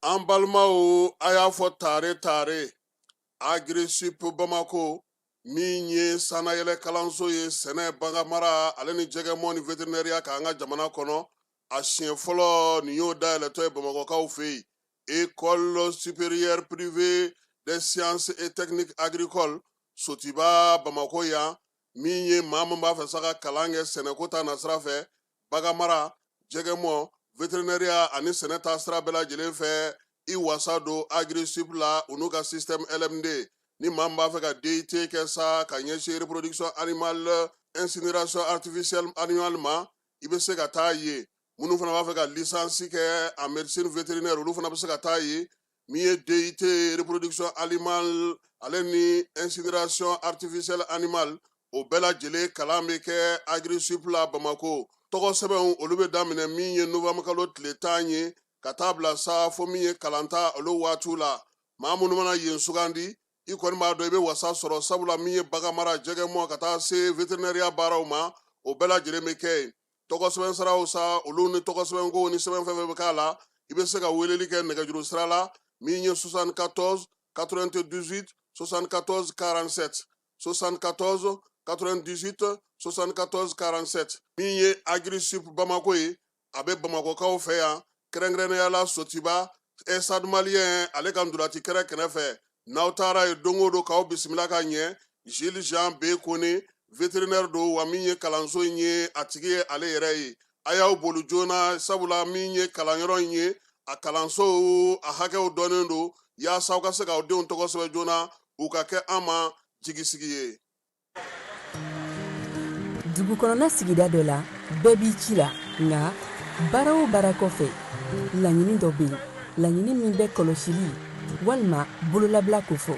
An balimaw a y'a fɔ tare Agri-Sup Bamako min ye sanayɛlɛ kalanso ye sɛnɛ baganmara ale ni jɛgɛmɔ ni vétérinaire k'an ka jamana kɔnɔ a siɲɛ fɔlɔ nin y'o dayɛlɛtɔ ye Bamakɔkaw fɛ yen École supérieure privée des sciences et techniques agricoles Sotiba Bamako yan min ye maa min b'a fɛ sa ka kalan kɛ sɛnɛko ta nasira fɛ baganmara jɛgɛmɔ vétérinaire ani sɛnɛ ta sira bɛɛ lajɛlen fɛ i wasa don Agri-Sup la u n'u ka système LMD ni maa min b'a fɛ ka DUT kɛ sa ka ɲɛsin reproduction animale incinération artificielle animale ma i bɛ se ka taa ye minnu fana b'a fɛ ka licence kɛ en médecine vétérinaire olu fana bɛ se ka taa ye min ye DUT reproduction animale ale ni incinération artificielle animale o bɛɛ lajɛlen kalan bɛ kɛ Agri-Sup la Bamako tɔgɔ sɛbɛnw olu bɛ daminɛ min ye novembre kalo tile 10 ye ka taa bila sa fo min ye kalanta olu waatiw la maa minnu mana yen sugandi i kɔni b'a dɔn i bɛ wasa sɔrɔ sabula min ye baganmara jɛgɛmɔ ka taa se vétérinaire baaraw ma o bɛɛ lajɛlen bɛ kɛ yen tɔgɔ sɛbɛn saraw sa olu ni tɔgɔ sɛbɛn ko ni sɛbɛn fɛn fɛn bɛ k'a la i bɛ se ka weleli kɛ nɛgɛjuru sira la min ye 74 98 74 47 74 98 74 47 min ye Agri-Sup Bamako ye a bɛ Bamakɔkaw fɛ yan kɛrɛnkɛrɛnnenya la Sotiba Stade Malien ale ka ndolati kɛrɛ kɛrɛfɛ n'aw taara ye don o don k'aw bisimila ka ɲɛ Jules Jean B Kone vétérinaire don wa min ye kalanso in ye a tigi ye ale yɛrɛ ye a y'aw boli joona sabula min ye kalanyɔrɔ in ye a kalanso a hakɛw dɔnnen don yaasa aw ka se k'aw denw tɔgɔ sɛbɛn joona u ka kɛ an ma jigisigi ye. Dugukɔnɔna sigida dɔ la bɛɛ b'i ci la nka baara o baara kɔfɛ laɲini dɔ bɛ yen laɲini min bɛ kɔlɔsili walima bololabila ko fɔ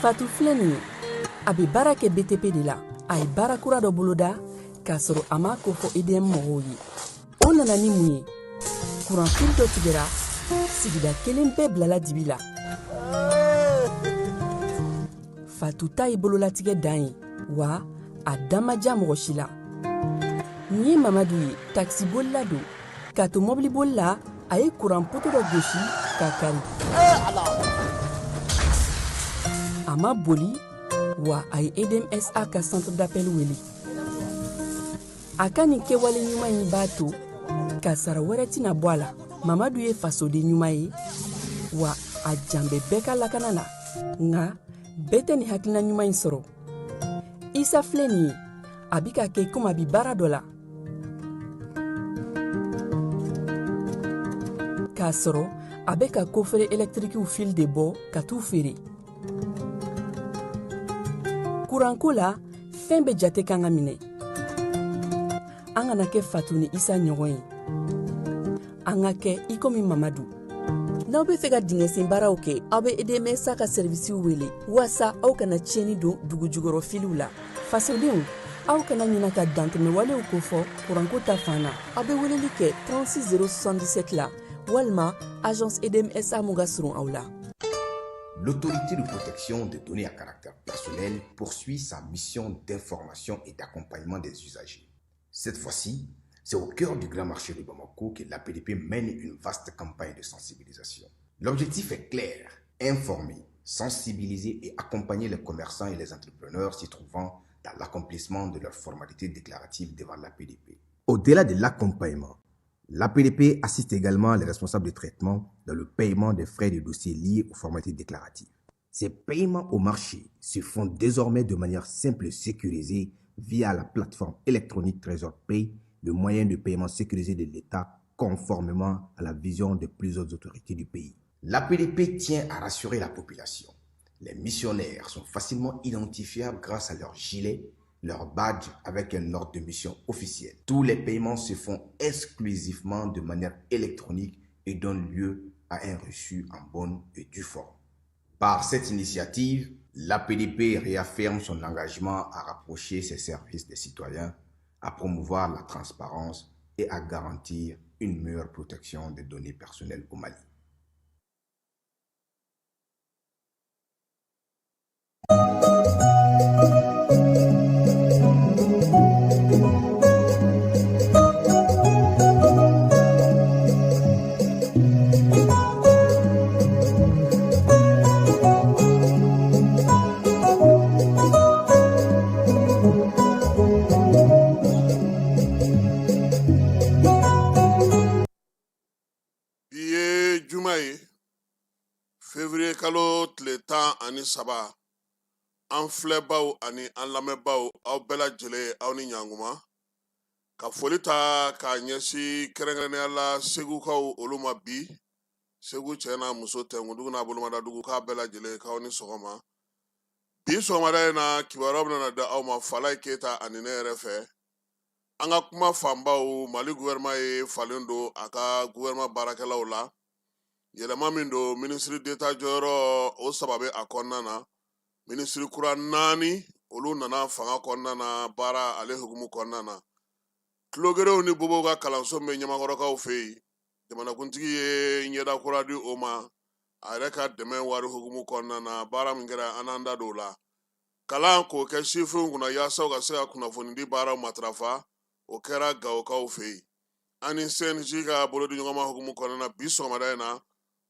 Fatu filɛ nin ye a bɛ baara kɛ BTP de la a ye baara kura dɔ boloda k'a sɔrɔ a ma ko fɔ EDM mɔgɔw ye o nana ni mun ye kuranfili dɔ tigɛra sigida kelen bɛɛ bilala dibi la Fatu ta ye bololatigɛ dan ye wa a dan ma diya mɔgɔ si la nin ye Mamadu ye taxibolila don k'a to mɔbilibolila a ye kuran poto dɔ gosi k'a kari a ma boli wa a ye EDMSA ka centre d'appel wele a ka nin kɛwale ɲuman in b'a to ka sara wɛrɛ tɛna bɔ a la Mamadu ye fasoden ɲuman ye wa a jan bɛ bɛɛ ka lakana la nka bɛɛ tɛ nin hakilina ɲuman in sɔrɔ Isa filɛ nin ye a bi ka kɛ komi a bi baara dɔ la k'a sɔrɔ a bɛ ka kofere électrique fil de bɔ ka t'u feere kuranko la fɛn bɛ jate kan ka minɛ an kana kɛ Fatu ni Isa ɲɔgɔn ye an ka kɛ i komi Mamadu n'aw bɛ fɛ ka dingɛsen baaraw kɛ aw bɛ EDMSA ka servisiw wele walasa aw kana tiɲɛni don dugu jukɔrɔ filiw la fasodenw aw kana ɲina ka dantɛmɛwalew kofɔ kuranko ta fan na aw bɛ weleli kɛ 36 077 la walima agence EDMSA mun ka surun aw la. L'autorité de protection des données à caractère personnel poursuit sa mission d'information et d'accompagnement des usagers. Cette fois-ci, c'est au cœur du grand marché de Bamako que l'APDP mène une vaste campagne de sensibilisation. L'objectif est clair, informer, sensibiliser et accompagner les commerçants et les entrepreneurs s'y trouvant dans l'accomplissement de leurs formalités déclaratives devant l'APDP. Au-delà de l'accompagnement, l'APDP assiste également les responsables de traitement dans le paiement des frais de dossiers liés aux formalités déclaratives. Ces paiements au marché se font désormais de manière simple et sécurisée via la plateforme électronique Trésor Pay, le moyen de paiement sécurisé de l'État conformément à la vision de plusieurs autorités du pays. L'APDP tient à rassurer la population. Les missionnaires sont facilement identifiables grâce à leur gilet, leur badge avec un ordre de mission officiel. Tous les paiements se font exclusivement de manière électronique et donnent lieu à un reçu en bonne et due forme. Par cette initiative, l'APDP réaffirme son engagement à rapprocher ses services des citoyens, à promouvoir la transparence et à garantir une meilleure protection des données personnelles au Mali. Février kalo tile 13 an filɛbaw ani an lamɛnbaw aw bɛɛ lajɛlen aw ni ɲanguma ka foli ta k'a ɲɛsi kɛrɛnkɛrɛnnenya la segukaw olu ma bi segu cɛ n'a muso tɛnkundugu n'a bolomadadugu k'a bɛɛ lajɛlen k'aw ni sɔgɔma bi sɔgɔmada in na kibaruya bɛna da aw ma Falaye Keyita ani ne yɛrɛ fɛ an ka kuma fanbaw Mali gouvernement ye falen don a ka gouvernement baarakɛlaw la yɛlɛma min don ministre d'État jɔyɔrɔ o sababu a kɔnɔna na ministre kura 4 olu nana fanga kɔnɔna na baara ale hukumu kɔnɔna na tulogerew ni bobow ka kalanso bɛ ɲamakɔrɔkaw fɛ yen jamanakuntigi ye ɲɛda kura di o ma a yɛrɛ ka dɛmɛ wari hukumu kɔnɔna na baara min kɛra an n'an da don o la kalan k'o kɛ sifinw kunna yaasa u ka se ka kunnafoni di baaraw matarafa o kɛra Gawokaw fɛ yen an ni CNJ ka bolodiɲɔgɔnma hukumu kɔnɔna na bi sɔgɔmada in na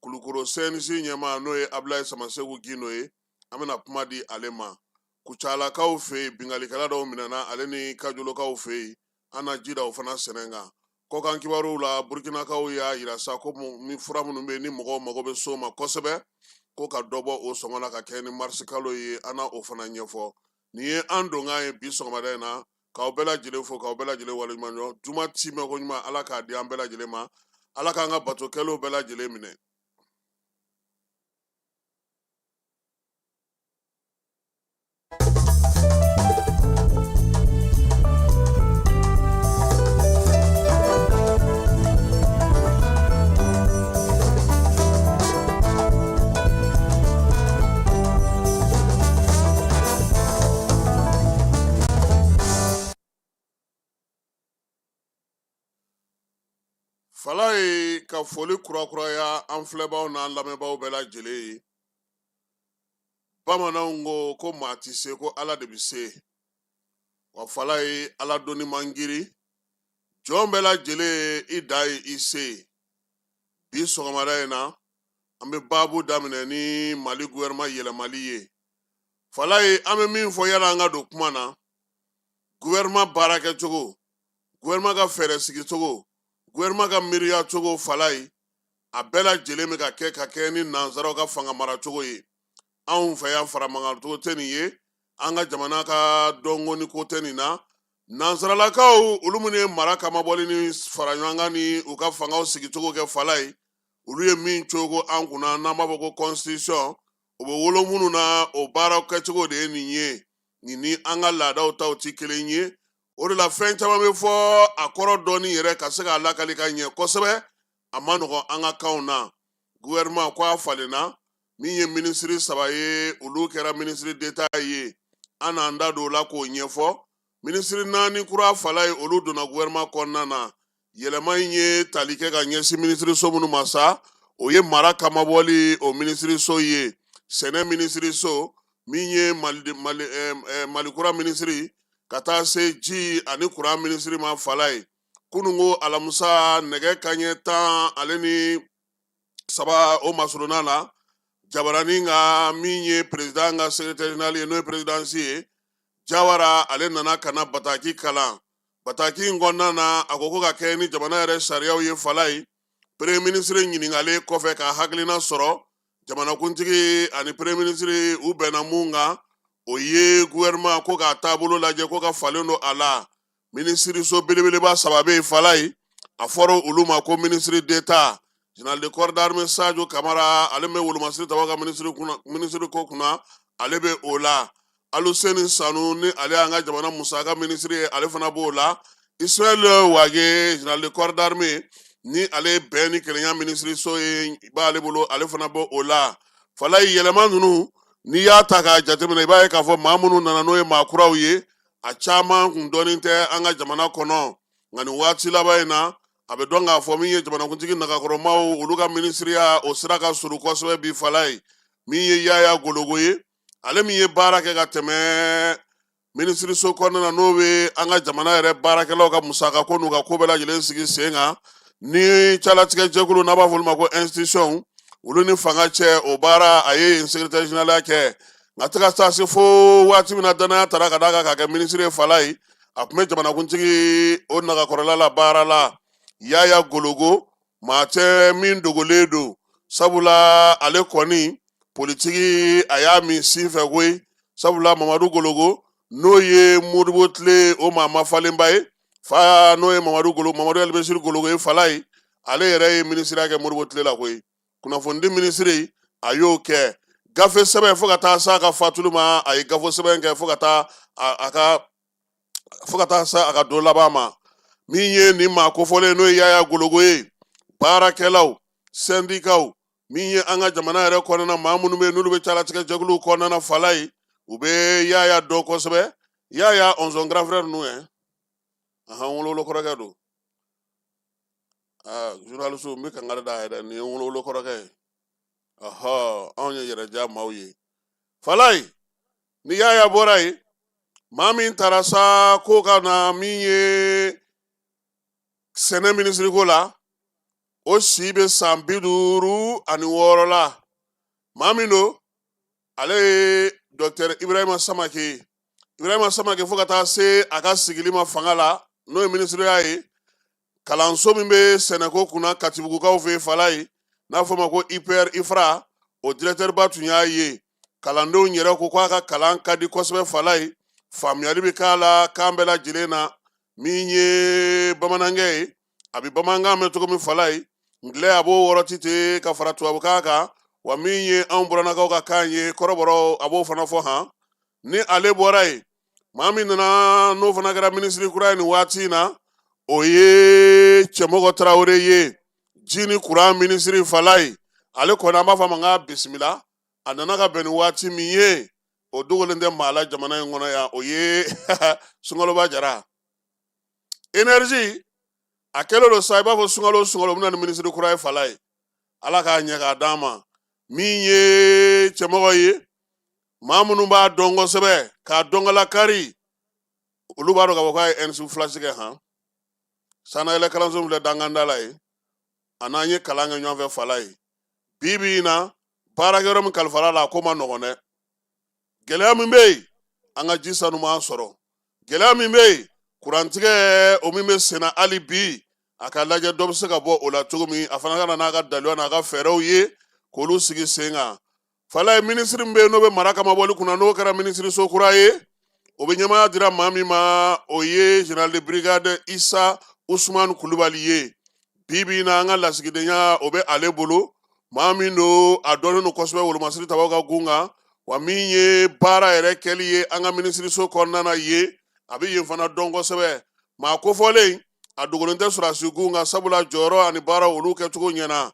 Kulukoro CNJ ɲɛmaa n'o ye Ablaye Samasegu Gino ye an bɛna kuma di ale ma Kucalakaw fɛ yen bingalikɛla dɔw minɛna ale ni Kajolokaw fɛ yen an na ji da o fana sɛnɛ kan kɔkan kibaruw la Burkinakaw y'a yira sa ko ni fura minnu bɛ yen ni mɔgɔw mago bɛ s'o ma kosɛbɛ ko ka dɔ bɔ o sɔngɔ la ka kɛ ni marisi kalo ye an na o fana ɲɛfɔ nin ye an donkan ye bi sɔgɔmada in na k'aw bɛɛ lajɛlen fo k'aw bɛɛ lajɛlen waleɲuman dɔn juma timɛ ko ɲuman Ala k'a di an bɛɛ lajɛlen ma Ala k'an ka batokɛlaw bɛɛ lajɛlen minɛ. Falaye ka foli kurakuraya an filɛbaw n'an lamɛnbaw bɛɛ lajɛlen ye bamananw ko maa ti se ko Ala de bɛ se wa Falaye Ala donni man girin jɔn bɛɛ lajɛlen i da ye i se bi sɔgɔmada in na an bɛ baabu daminɛ ni Mali gouvernement yɛlɛmali ye Falaye an bɛ min fɔ yala an ka don kuma na gouvernement baarakɛcogo gouvernement ka fɛɛrɛ sigicogo gouvernement ka miiriya cogo Falaye a bɛɛ lajɛlen bɛ ka kɛ ni nanzaraw ka fanga maracogo ye anw fɛ yan faramankancogo tɛ nin ye an ka jamana ka dɔnko ko tɛ nin na nanzaralakaw olu minnu ye mara kamabɔli ni fara ɲɔgɔn kan ni u ka fangaw sigicogo kɛ Falaye olu ye min cogo an kunna n'an b'a fɔ ko constitution o bɛ wolo minnu na o baaraw kɛcogo de ye nin ye nin ni an ka laadaw taw tɛ kelen ye o de la fɛn caman bɛ fɔ a kɔrɔ dɔɔni yɛrɛ ka se k'a lakali ka ɲɛ kosɛbɛ a ma nɔgɔn an ka kanw na gouvernement ko a falenna min ye ministre 3 ye olu kɛra ministre d'État ye an n'an da don o la k'o ɲɛfɔ ministre 4 kura Falaye olu donna gouvernement kɔnɔna na yɛlɛma in ye tali kɛ ka ɲɛsin ministre so minnu ma sa o ye mara kamabɔli o ministre so ye sɛnɛ ministre so min ye malikura ministre ka taa se ji ani kuran ministre ma Falaye kunungo alamisa nɛgɛ kanɲɛ 10 ale ni 3 o masuruna la Jabarani ka min ye président ka secrétaire général ye n'o ye présidence ye Jawara ale nana kana Bataki kalan Bataki in kɔnɔna na a ko ka kɛ ni jamana yɛrɛ sariyaw ye Falaye premier ministre ɲininkalen kɔfɛ ka hakilina sɔrɔ jamanakuntigi ani premier ministre u bɛnna mun kan o ye gouvernement ko k'a taabolo lajɛ ko ka falen don a la ministre so belebeleba 3 bɛ Falaye a fɔra olu ma ko ministre d'État général de corps d'armée Sadio Camara ale me wolomasiri tabaga ministre ko kuna ale be o la Aluseni Sanu ni ale an ka jamana musaka ministre ye ale fana b'o la Ismaël Wage général de corps d'armée ni ale bɛn ni kelenya ministre so ye b'ale bolo ale fana b'o o la Falaye yɛlɛma ninnu n'i y'a ta k'a jateminɛ i b'a ye k'a fɔ maa minnu nana n'o ye maa kuraw ye a caman kun dɔnnen tɛ an ka jamana kɔnɔ nka nin waati laban in na a bɛ dɔn k'a fɔ min ye jamanakuntigi nagakɔrɔmaw olu ka minisiriya o sira ka surun kosɛbɛ bi Falaye min ye Yaya Gologo ye ale min ye baara kɛ ka tɛmɛ minisiriso kɔnɔna na n'o bɛ an ka jamana yɛrɛ baarakɛlaw ka musaka ko n'u ka ko bɛɛ lajɛlen sigi sen kan ni calatigɛ jɛkulu n'a b'a fɔ olu ma ko institution olu ni fanga cɛ o baara a ye yen secrétaire général kɛ nka tɛ ka taa se fo waati min na danaya tara ka d'a kan k'a kɛ minisiri ye Falaye a tun bɛ jamanakuntigi o nagakɔrɔla la baara la Yaya Gologo maa tɛ min dogolen don sabula ale kɔni politiki a y'a min sin fɛ koyi sabula Mamadu Gologo n'o ye Modibo Tile o maa mafalenba ye fa n'o ye Mamadu Elbesiri Gologo ye Falaye ale yɛrɛ ye minisiriya kɛ Modibo Tile la koyi kunnafonidi minisiri a y'o kɛ gafe sɛbɛn fo ka taa s'a ka fatuli ma a ye gafe sɛbɛn kɛ fo ka taa sa a ka don laban ma min ye nin maa kofɔlen n'o ye Yaya Gologo ye baarakɛlaw sɛndikaw min ye an ka jamana yɛrɛ kɔnɔna maa minnu bɛ yen n'olu bɛ calatigɛ jɛkuluw kɔnɔna Falaye u bɛ Yaya dɔn kosɛbɛ Yaya on son grand frère nous hein wolowolo kɔrɔkɛ don journaliste n bɛ kangari da yɛrɛ nin ye wolowolo kɔrɔkɛ ye anw ye yɛrɛja maaw ye Falaye ni Yaya bɔra yen maa min taara sa ko ka na min ye sɛnɛ minisiri ko la o si bɛ san 56 la maa min don ale ye Dr Ibrahima Samake fo ka taa se a ka sigili ma fanga la n'o ye minisiriya ye kalanso min bɛ sɛnɛko kunna Katibugukaw fɛ Falaye n'a fɔ ma ko IPR IFRA o directeur ba tun y'a ye kalandenw yɛrɛ ko k'a ka kalan ka di kosɛbɛ Falaye faamuyali bɛ k'a la kan bɛɛ lajɛlen na min ye bamanankɛ ye a bɛ bamanankan mɛn cogo min Falaye ngilɛ a b'o wɔrɔti ten ka fara tubabukan kan wa min ye anw buranakaw ka kan ye kɔrɔbɔrɔ a b'o fana fɔ han ni ale bɔra yen maa min nana n'o fana kɛra minisiri kura ye nin waati in na o ye Cɛmɔgɔ Tarawele ye ji ni kuran minisiri Falaye ale kɔni an b'a fɔ a ma k'a bisimila a nana ka bɛn ni waati min ye o dogolen tɛ maa la jamana in kɔnɔ yan o ye Sunkaloba Jara énergie a kɛlen don sa i b'a fɔ sunkalo bɛna ni minisiri kura ye Falaye ala k'a ɲɛ k'a d'an ma min ye cɛmɔgɔ ye maa minnu b'a dɔn kosɛbɛ k'a dɔnkala kari olu b'a dɔn k'a fɔ k'a ye NSU flash kɛ han sanayɛlɛ kalanso filɛ danganda la ye a n'an ye kalan kɛ ɲɔgɔn fɛ Falaye bi bi in na baarakɛyɔrɔ min kalifara la a ko ma nɔgɔn dɛ gɛlɛya min bɛ yen an ka ji sanu m'an sɔrɔ gɛlɛya min bɛ yen kurantigɛ o min bɛ senna hali bi a ka lajɛ dɔ bɛ se ka bɔ o la cogo min a fana ka na n'a ka daliwa n'a ka fɛɛrɛw ye k'olu sigi sen kan Falaye minisiri min bɛ yen n'o bɛ mara kama bɔli kunna n'o kɛra minisiriso kura ye o bɛ ɲɛmaya dira maa min ma o ye général de brigade Isa Usman Kulubali ye bi bi in na an ka lasigidenya o bɛ ale bolo maa min don a dɔnnen don kosɛbɛ wolomasiri tabaw ka gun kan wa min ye baara yɛrɛ kɛli ye an ka minisiriso kɔnɔna na ye a bɛ yen fana dɔn kosɛbɛ maa kofɔlen a dogolen tɛ sɔrɔdasi gun kan sabula jɔyɔrɔ ani baara olu kɛcogo ɲɛna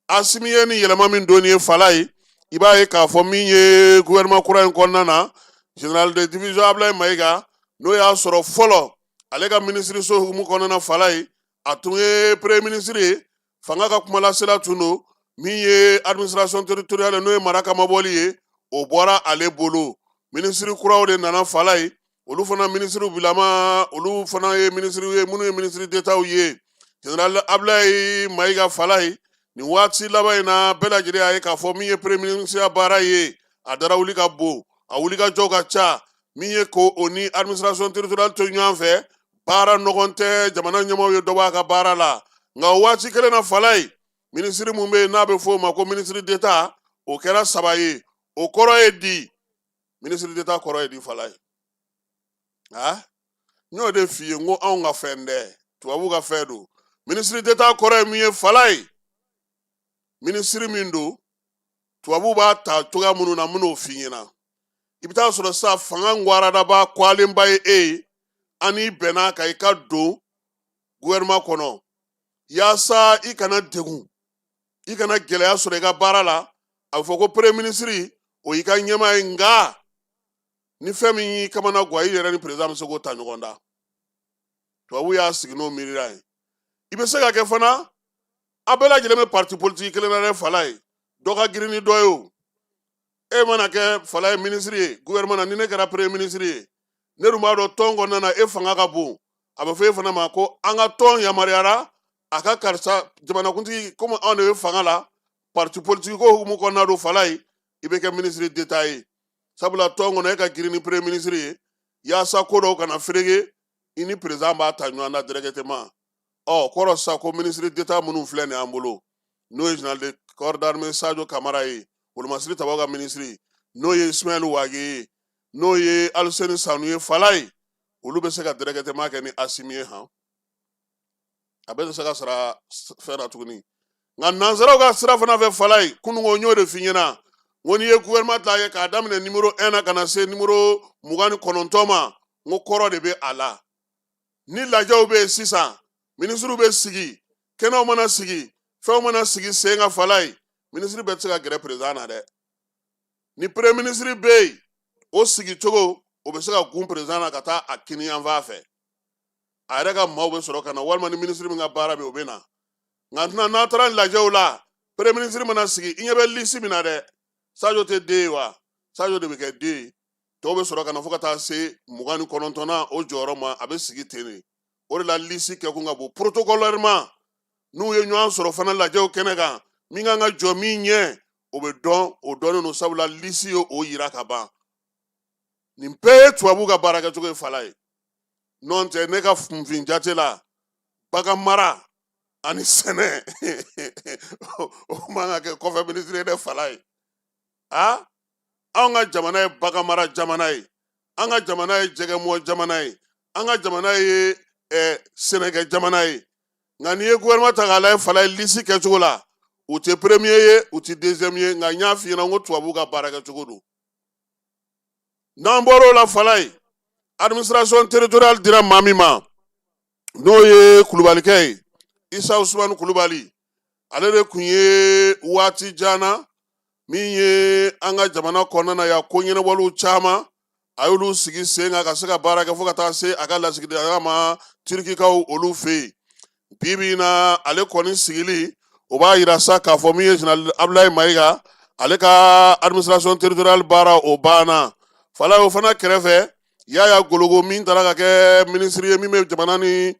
Asimi ye ni yɛlɛma min donni ye Falaye i b'a ye k'a fɔ min ye gouvernement kura in kɔnɔna na général de division Ablaye Mayiga n'o y'a sɔrɔ fɔlɔ ale ka minisiriso hukumu kɔnɔna Falaye a tun ye premier ministre ye fanga ka kumalasela tun don min ye administration territoriale n'o ye mara kama bɔli ye o bɔra ale bolo minisiri kuraw de nana Falaye olu fana minisiriw bilama olu fana ye minisiriw ye minnu ye minisiri d'État ye général Ablaye Mayiga Falaye nin waati laban in na bɛɛ lajɛlen y'a ye k'a fɔ min ye premier ministre baara ye a dara wuli ka bon a wuli ka jɔ ka ca min ye ko o ni administration territoriale to ɲɔgɔn fɛ baara nɔgɔn tɛ jamana ɲɛmaaw ye dɔ b'a ka baara la nka o waati kelen na Falaye minisiri mun bɛ yen n'a bɛ fɔ o ma ko ministre d'État o kɛra 3 ye o kɔrɔ ye di ministre d'État kɔrɔ ye di Falaye n y'o de f'i ye n ko anw ka fɛn dɛ tubabu ka fɛn don ministre d'État kɔrɔ ye min ye Falaye ministre min don tubabu b'a ta cogoya minnu na min'o f'i ɲɛna i bɛ taa sɔrɔ sa fanga ŋwaradaba kwalenba ye e ye ani bɛnna kan i ka don gouvernement kɔnɔ yaasa i kana degun i kana gɛlɛya sɔrɔ i ka baara la a bɛ fɔ ko premier ministre o y'i ka ɲɛmaa ye nka ni fɛn min y'i kamana guwa i yɛrɛ ni président bɛ se k'o ta ɲɔgɔn da tubabu y'a sigi n'o miirira ye i bɛ se ka kɛ fana a bɛɛ lajɛlen bɛ parti politique kelen na dɛ fala ye dɔ ka girin ni dɔ ye o e mana kɛ fala ye ministre ye gouvernement na ni ne kɛra premier ministre ye ne dun b'a dɔn tɔn kɔnɔna na e fanga ka bon a bɛ fɔ e fana ma ko an ka tɔn yamaruyara a ka karisa jamanakuntigi komi anw de bɛ fanga la parti politique ko hukumu kɔnɔna don fala ye i bɛ kɛ ministre d'État ye sabula tɔn kɔnɔ e ka girin ni premier ministre ye yaasa ko dɔw kana ferege i ni président b'a ta ɲɔgɔn na directement kɔrɔ sa ko ministre d'État minnu filɛ nin y'an bolo n'o ye général de corps d'armée Sadio Kamara ye Wolomasiri Tabaw ka ministre n'o ye Ismaël Wage ye n'o ye Alseni Sanu ye fala ye olu bɛ se ka directement kɛ ni Asimi ye han a bɛ se ka sara fɛn na tuguni nka nanzaraw ka sira fana fɛ fala ye kunungo n y'o de f'i ɲɛna n ko n'i ye gouvernement ta ye k'a daminɛ numéro 1 na ka na se numéro 29 ma n ko kɔrɔ de bɛ a la ni lajɛw bɛ yen sisan ministre bɛ sigi kɛnɛw mana sigi fɛnw mana sigi sen ka fala ye ministre bɛɛ tɛ se ka gɛrɛ président na dɛ ni premier ministre bɛ yen o sigi cogo o bɛ se ka gun président na ka taa a kini yanfan fɛ a yɛrɛ ka maaw bɛ sɔrɔ ka na walima ni ministre min ka baara bɛ o bɛ na nka n'a taara lajɛw la premier ministre mana sigi i ɲɛ bɛ liste min na dɛ Sadio tɛ den ye wa Sadio de bɛ kɛ den ye tɔw bɛ sɔrɔ ka na fo ka taa se 29nan o jɔyɔrɔ ma a bɛ sigi ten de o de la liste kɛkun ka bon protocolairement n'u ye ɲɔgɔn sɔrɔ fana lajɛw kɛnɛ kan min kan ka jɔ min ɲɛ o bɛ dɔn o dɔnnen don sabula liste ye o yira ka ban nin bɛɛ ye tubabu ka baarakɛcogo ye fala ye n'o tɛ ne ka funfin jate la bagan mara ani sɛnɛ o man ka kɛ kɔfɛ ministre ye dɛ fala ye anw ka jamana ye bagan mara jamana ye an ka jamana ye jɛgɛmɔ jamana ye an ka jamana ye sɛnɛkɛ jamana ye nka n'i ye gouvernement ta k'a lajɛ fala ye liste kɛcogo la u tɛ premier ye u tɛ deuxième ye nka n y'a f'i ɲɛna n ko tubabu ka baarakɛcogo don n'an bɔra o la fala ye administration territoriale dira maa min ma n'o ye Kulubalikɛ ye Isa Usumani Kulubali ale de tun ye waati jan na min ye an ka jamana kɔnɔna na yan ko ɲɛnabɔliw caman a y'olu sigi sen kan ka se ka baara kɛ fo ka taa se a ka lasigidenya ma turikikaw olu fɛ yen bi bi in na ale kɔni sigili o b'a yira sa k'a fɔ min ye général Abdulaye Mayiga ale ka administration territoriale baara o banna fala y'o fana kɛrɛfɛ Yaya Gologo min taara ka kɛ ministre ye min bɛ jamana ni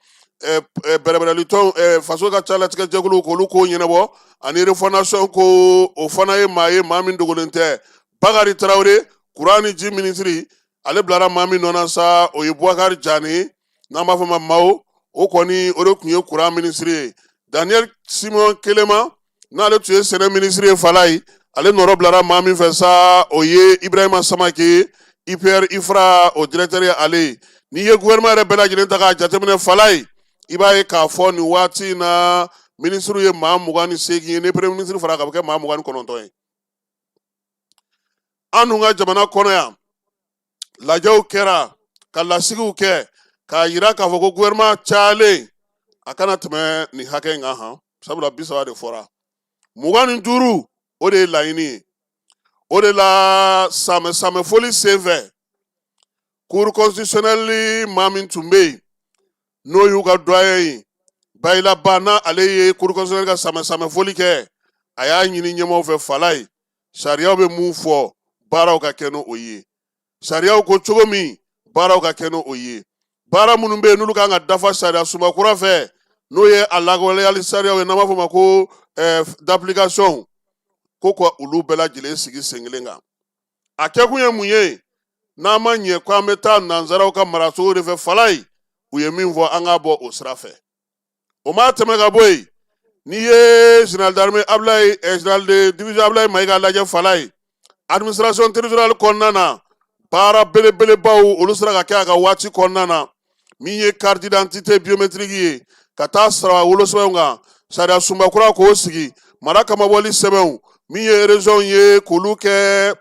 bɛrɛbɛrɛli tɔn faso ka calatigɛ jɛkulu k'olu ko ɲɛnabɔ ani refondation ko o fana ye maa ye maa min dogolen tɛ Bakari Tarawele courant ni ji ministre ale bilara maa min nɔ na sa o ye Boubacar Jani n'an b'a fɔ ma Mao o kɔni o de tun ye courant ministre ye Daniel Simon Kelema n'ale tun ye sɛnɛ ministre ye fala ye ale nɔrɔ bilara maa min fɛ sa o ye Ibrahima Samake IPR IFRA o directeur ye ale ye n'i ye gouvernement yɛrɛ bɛɛ lajɛlen ta k'a jateminɛ fala ye i b'a ye k'a fɔ nin waati in na ministre ye maa 28 ye ni premier ministre fara ka bɛ kɛ maa 29 ye an dun ka jamana kɔnɔ yan lajɛw kɛra ka lasigiw kɛ k'a yira k'a fɔ ko gouvernement cayalen a kana tɛmɛ nin hakɛ in kan han sabula 30 de fɔra 25 o de ye laɲini ye o de la samɛfoli senfɛ cour constitutionnelle maa min tun bɛ yen n'o y'u ka doyen ye Bayila Ba n'ale ye cour constitutionnelle ka samɛfoli kɛ a y'a ɲini ɲɛmɔgɔw fɛ fala ye sariyaw bɛ mun fɔ baaraw ka kɛ n'o ye sariyaw ko cogo min baaraw ka kɛ n'o ye baara minnu bɛ yen n'olu kan ka dafa sariya sunba kura fɛ n'o ye a lawaleyali sariyaw ye n'an b'a fɔ ma ko d'application ko ka olu bɛɛ lajɛlen sigi sen kelen kan a kɛkun ye mun ye n'an ma ɲɛ ko an bɛ taa nanzaraw ka maracogo de fɛ fala ye u ye min fɔ an ka bɔ o sira fɛ o ma tɛmɛ ka bɔ yen n'i ye général d'armée général de division Ablaye Mayiga lajɛ fala ye administration territoriale kɔnɔna na baara belebelebaw olu sera ka kɛ a ka waati kɔnɔna na min ye carte d'identité biométrique ye ka taa sara wolosɛbɛnw kan sariya sunba kura k'o sigi mara kama bɔli sɛbɛnw min ye région ye k'olu kɛ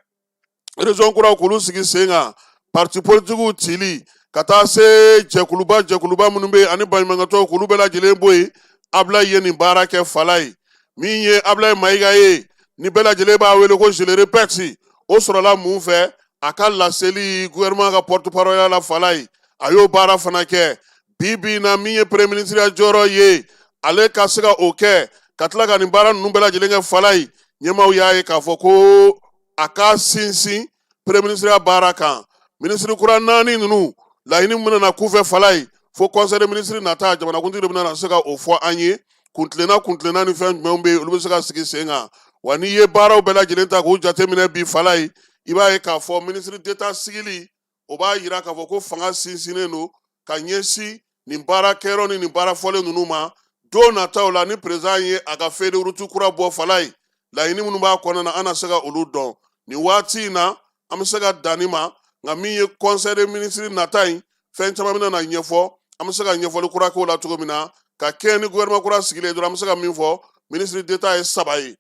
région kuraw k'olu sigi sen kan parti politiques cili ka taa se jɛkuluba minnu bɛ ani baɲumankɛtɔw k'olu bɛɛ lajɛlen bɔ yen Ablaye ye nin baara kɛ Fala ye min ye Ablaye Mayiga ye ni bɛɛ lajɛlen b'a wele ko je le répète o sɔrɔla mun fɛ a ka laseli gouvernement ka porte-parole la Fala ye a y'o baara fana kɛ bi na min ye premier ministre ya jɔyɔrɔ ye ale ka se ka o kɛ ka tila ka nin baara ninnu bɛɛ lajɛlen kɛ Fala ye ɲɛmaaw y'a ye k'a fɔ ko a ka sinsin premier ministre ya baara kan ministre kura 4 ninnu laɲini min bɛna k'u fɛ Fala ye fo conseil des ministres nata jamanakuntigi de bɛna se ka o fɔ an ye kuntilenna ni fɛn jumɛnw bɛ yen olu bɛ se ka sigi sen kan wa n'i ye baaraw bɛɛ lajɛlen ta k'u jateminɛ bi Fala ye i b'a ye k'a fɔ ministre d'état sigili o b'a yira k'a fɔ ko fanga sinsinnen don ka ɲɛsin nin baara kɛyɔrɔ ni nin baara fɔlen ninnu ma don nataw la ni président ye a ka feuille de route kura bɔ Fala ye laɲini minnu b'a kɔnɔna na an na se ka olu dɔn nin waati in na an bɛ se ka dan nin ma nka min ye conseil des ministres nata in fɛn caman bɛna na ɲɛfɔ an bɛ se ka ɲɛfɔli kura k'o la cogo min na ka kɛ ni gouvernement kura sigilen dɔrɔn an bɛ se ka min fɔ ministre d'état ye 3 ye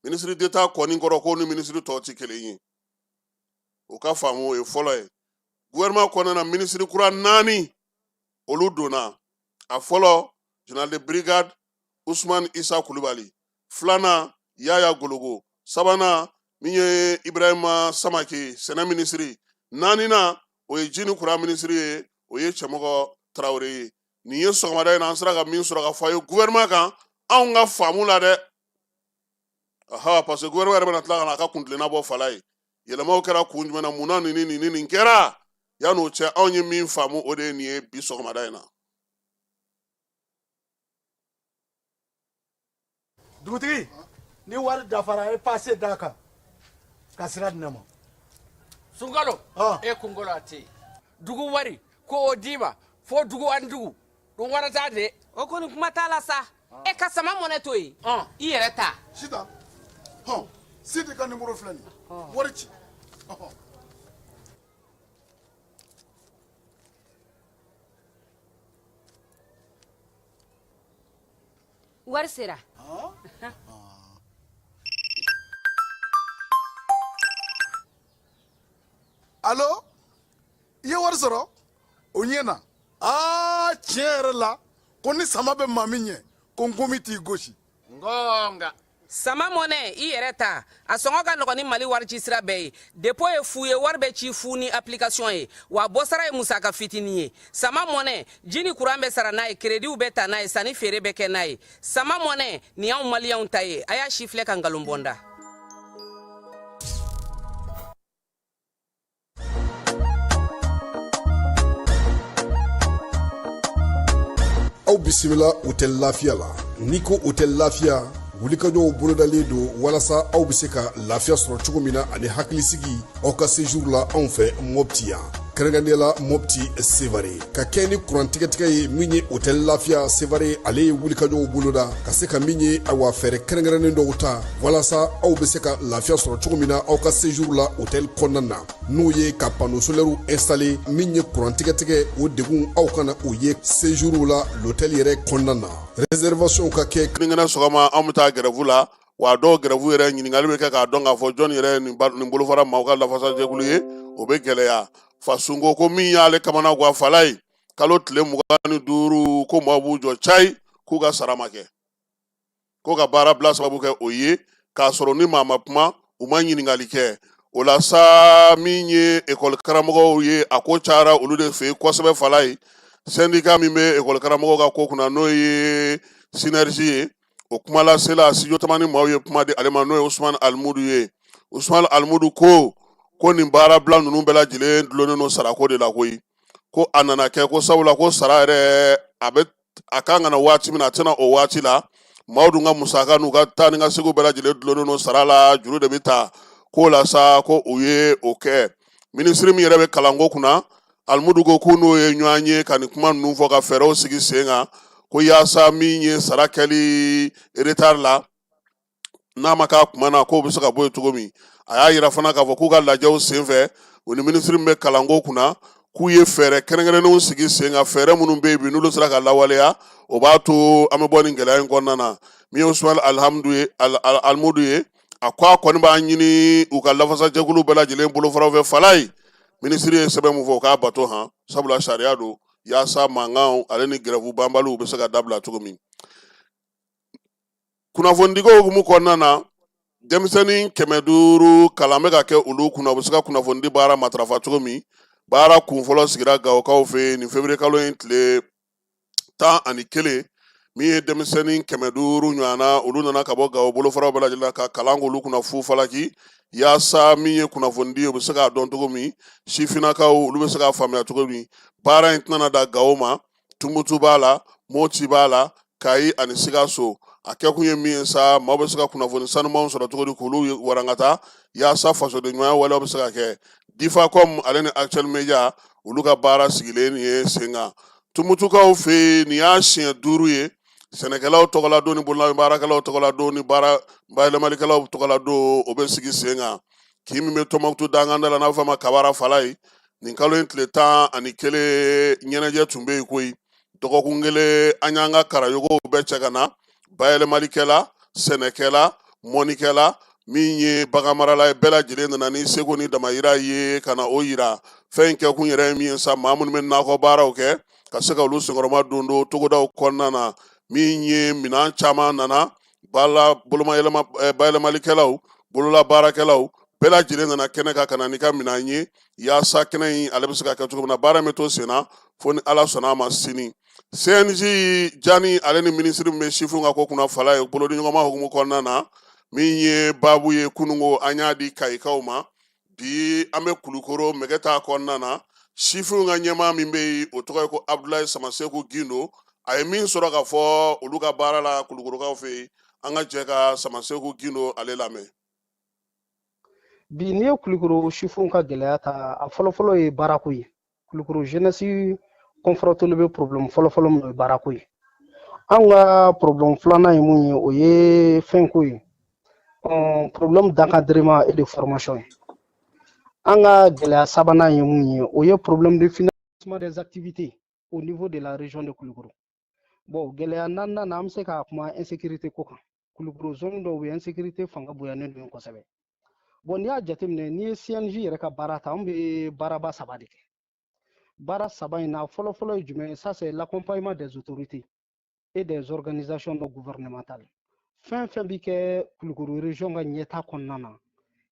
ministre d'état kɔni kɔrɔ ko ni ministre tɔw tɛ kelen ye o ka faamu o ye fɔlɔ ye gouvernement kɔnɔna na ministre kura 4 olu donna a fɔlɔ général de brigade Ousmane Issa Kulibali filanan Yaya Gologo sabanan min ye Ibrahima Samake sɛnɛ ministre 4nan o ye jini kura ministre ye o ye Cɛmɔgɔ Tarawele ye nin ye sɔgɔmada in na an sera ka min sɔrɔ ka fɔ a ye gouvernement kan anw ka faamu la dɛ parce que gouvernement yɛrɛ bɛna tila ka na a ka kuntilenna bɔ Fala ye yɛlɛmaw kɛra kun jumɛn na mun na nin kɛra yan'o cɛ anw ye min faamu o de ye nin ye bi sɔgɔmada in na. Dugutigi ni wari dafara e passe d'a kan ka sira di ne ma. Sunkalo e kunkolo a tɛ dugu wari ko o d'i ma fo dugu ani dugu dun wari t'a de. O kɔni kuma t'a la sa e ka sama mɔnɛ to yen i yɛrɛ ta. Sita Sidi ka numéro filɛ nin wari ci. wari sera. Allo i ye wari sɔrɔ o ɲɛna tiɲɛ yɛrɛ la ko ni sama bɛ maa min ɲɛ ko n komi t'i gosi. Ngonga. Sama mɔnɛ i yɛrɛ ta a sɔngɔ ka nɔgɔn ni Mali wari ci sira bɛɛ ye dépôt ye fu ye wari bɛ ci fu ni application ye wa bɔsara ye musaka fitinin ye sama mɔnɛ ji ni courant bɛ sara n'a ye crédit bɛ ta n'a ye sanni feere bɛ kɛ n'a ye sama mɔnɛ nin y'anw maliyɛnw ta ye a y'a si filɛ ka nkalon bɔ n da. aw bisimila hôtel Lafiya la n'i ko hôtel Lafiya wulikajɔw bolodalen don walasa aw bɛ se ka lafiya sɔrɔ cogo min na ani hakilisigi aw ka séjour la anw fɛ Mopti yan kɛrɛnkɛrɛnnenya la Mopti Sevare ka kɛ ni kurantigɛtigɛ ye min ye hôtel Lafiya Sevare ale ye wulikajɔw boloda ka se ka min ye awa fɛɛrɛ kɛrɛnkɛrɛnnen dɔw ta walasa aw bɛ se ka lafiya sɔrɔ cogo min na aw ka séjour la hôtel kɔnɔna na n'o ye ka panneau solaire installé min ye kurantigɛtigɛ o degun aw kana o ye séjour la l'hôtel yɛrɛ kɔnɔna na réservation ka kɛ kɛrɛnkɛrɛn sɔgɔma an bɛ taa grève la wa dɔw grève yɛrɛ ɲininkali bɛ kɛ k'a dɔn k'a fɔ jɔn yɛrɛ nin bolofara maaw ka lafasajɛkulu ye o bɛ gɛlɛya fasunko ko min y'ale kamana guwa Fala ye kalo tile 25 ko maaw b'u jɔ cayi k'u ka sara ma kɛ ko ka baara bila sababu kɛ o ye k'a sɔrɔ ni maa ma kuma u ma ɲininkali kɛ o la sa min ye école karamɔgɔw ye a ko cayara olu de fɛ yen kosɛbɛ Fala ye syndicat min bɛ école karamɔgɔw ka ko kunna n'o ye synergie ye o kuma lasela studio tamani maaw ye kuma di ale ma n'o ye Ousmane Almudu ye Ousmane Almudu ko nin baara bila ninnu bɛɛ lajɛlen dulonnen don sarako de la koyi ko a nana kɛ ko sabula ko sara yɛrɛ a kan ka na waati min na a tɛna o waati la maaw dun ka musaka n'u ka taa ni ka segu bɛɛ lajɛlen dulonnen don sara la juru de bɛ ta k'o la sa ko u ye o kɛ minisiri min yɛrɛ bɛ kalanko kunna Almudu ko k'u n'o ye ɲɔgɔn ye ka nin kuma ninnu fɔ ka fɛɛrɛw sigi sen kan ko yaasa min ye sara kɛli retard la n'a ma k'a kuma na k'o bɛ se ka bɔ yen cogo min a y'a yira fana k'a fɔ k'u ka lajɛw senfɛ o ni minisiri min bɛ kalanko kunna k'u ye fɛɛrɛ kɛrɛnkɛrɛnnenw sigi sen kan fɛɛrɛ minnu bɛ yen bi n'olu sera ka lawaleya o b'a to an bɛ bɔ nin gɛlɛya in kɔnɔna na min ye Usman Alimudu ye a ko a kɔni b'a ɲini u ka lafasajɛkulu bɛɛ lajɛlen bolofaraw fɛ Falaye minisiri ye sɛbɛn mun fɔ o k'a bato han sabula sariya don yaasa mankanw ale ni grève banbaliw bɛ se ka dabila cogo min. Kunnafonidigo hukumu kɔnɔna na denmisɛnnin 500 kalan bɛ ka kɛ olu kunna u bɛ se ka kunnafonidi baara matarafa cogo min baara kunfɔlɔ sigira Gawokaw fɛ nin février kalo in tile 11 min ye denmisɛnnin 500 ɲɔgɔnna olu nana ka bɔ Gawo bolofaraw bɛɛ lajɛlen ka kalan k'olu kunna fu falaki yaasa min ye kunnafonidi ye u bɛ se k'a dɔn cogo min sifinnakaw olu bɛ se k'a faamuya cogo min baara in tɛna da Gawo ma Tumutu b'a la Moti b'a la Kayi ani Sikaso a kɛkun ye min ye sa maaw bɛ se ka kunnafoni sanumanw sɔrɔ cogo di k'olu warankata yaasa fasoden ɲɔgɔnya walew bɛ se ka kɛ Difacom ale ni Actuel Media olu ka baara sigilen ye sen kan Tumutukaw fɛ nin y'a siɲɛ 5 ye sɛnɛkɛlaw tɔgɔla don ni bololamin baarakɛlaw tɔgɔla don ni baara bayɛlɛmalikɛlaw tɔgɔla don o bɛ sigi sen kan k'i min bɛ Tɔnbukutu danganda la n'a bɛ fɔ a ma Kabara Falaye nin kalo in tile 11 ɲɛnajɛ tun bɛ yen koyi dɔgɔkun kelen an y'an ka karayogow bɛɛ cɛ ka na bayɛlɛmalikɛla sɛnɛkɛla mɔnikɛla min ye baganmarala ye bɛɛ lajɛlen nana ni seko ni damayira ye ka na o yira fɛn in kɛkun yɛrɛ ye min ye sa maa minnu bɛ nakɔ baaraw kɛ ka se ka olu senkɔrɔma don togodaw kɔnɔna na min ye minɛn caman nana bayɛlɛmalikɛlaw bolola baarakɛlaw bɛɛ lajɛlen nana kɛnɛ kan ka na n'i ka minɛn ye yaasa kɛnɛ in ale bɛ se ka kɛ cogo min na baara min to sen na fo ni Ala sɔnna a ma sini CNJ Jani ale ni minisiri min bɛ sifinw ka ko kunna Falaye bolodiɲɔgɔnma hukumu kɔnɔna na min ye baabu ye kunungo an y'a di Kayikaw ma bi an bɛ Kulukoro Mɛgɛta kɔnɔna na sifinw ka ɲɛmaa min bɛ yen o tɔgɔ ye ko Abdulaye Samaseku Gindo a ye min sɔrɔ ka fɔ olu ka baara la Kulukorokaw fɛ yen an ka jɛ ka Samaseku Gindo ale lamɛn. Bi n'i ye Kulukoro sifinw ka gɛlɛya ta a fɔlɔfɔlɔ ye baarako ye Kulukoro jeunesse confronté bɛ problème fɔlɔfɔlɔ min ye baarako ye an ka problème filanan ye mun ye o ye fɛnko ye problème d'encadrement et de formation ye an ka gɛlɛya sabanan ye mun ye o ye problème de financement des activités au niveau de la région de Kulukoro bon gɛlɛya naaninan na an bɛ se k'a kuma insécurité ko kan Kulukoro zone dɔw bɛ insécurité fanga bonyanen don kosɛbɛ bon n'i y'a jateminɛ n'i ye CNJ yɛrɛ ka baara ta an bɛ baaraba 3 de kɛ baara 3 in na fɔlɔfɔlɔ ye jumɛn ça c'est l'accompagnement des autorités et des organisations non gouvernementales fɛn fɛn bɛ kɛ Kulukoro région ka ɲɛta kɔnɔna na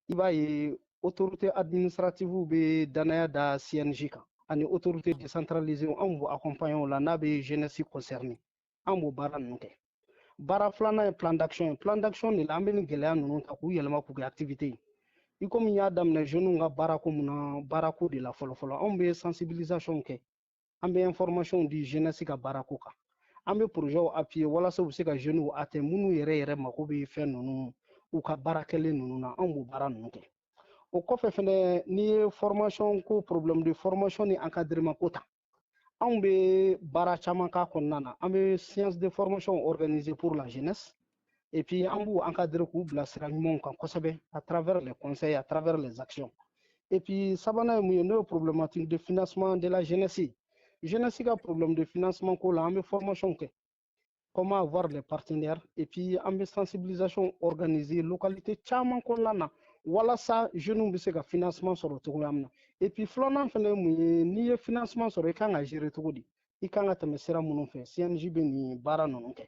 i b'a ye autorité administrative bɛ danaya da CNJ kan ani autorité décentralisée an b'u accompagner o la n'a bɛ jeunesse concernée an b'o baara ninnu kɛ baara filanan ye plan d'action ye plan d'action de la an bɛ nin gɛlɛya ninnu ta k'u yɛlɛma k'u kɛ activité ye i komi n y'a daminɛ jeunes ka baarako mun na baarako de la fɔlɔfɔlɔ anw bɛ sensibilisation kɛ an bɛ information di jeunesse ka baarako kan an bɛ projet appuyer walasa u bɛ se ka jeunes atteindre minnu yɛrɛ mako bɛ fɛn ninnu u ka baara kɛlen ninnu na anw b'o baara ninnu kɛ o kɔfɛ fɛnɛ n'i ye formation ko problème de formation ni encadrement ko ta anw bɛ baara caman k'a kɔnɔna na an bɛ séance de formation organisée pour la jeunesse et puis an b'u encadrer k'u bila sira ɲumanw kan kosɛbɛ à travers les conseils à travers les actions et puis sabanan ye mun ye n'o ye problématique de financement de la jeunesse jeunesse ka problème de financement ko la an bɛ formation kɛ comment avoir les partenaires et puis an bɛ sensibilisation organiser localité caman kɔnɔna na walasa jeunes bɛ se ka financement sɔrɔ cogoya min na et puis filanan fɛnɛ ye mun ye n'i ye financement sɔrɔ i kan ka gérer cogo di i kan ka tɛmɛ sira minnu fɛ CNJ bɛ nin baara ninnu kɛ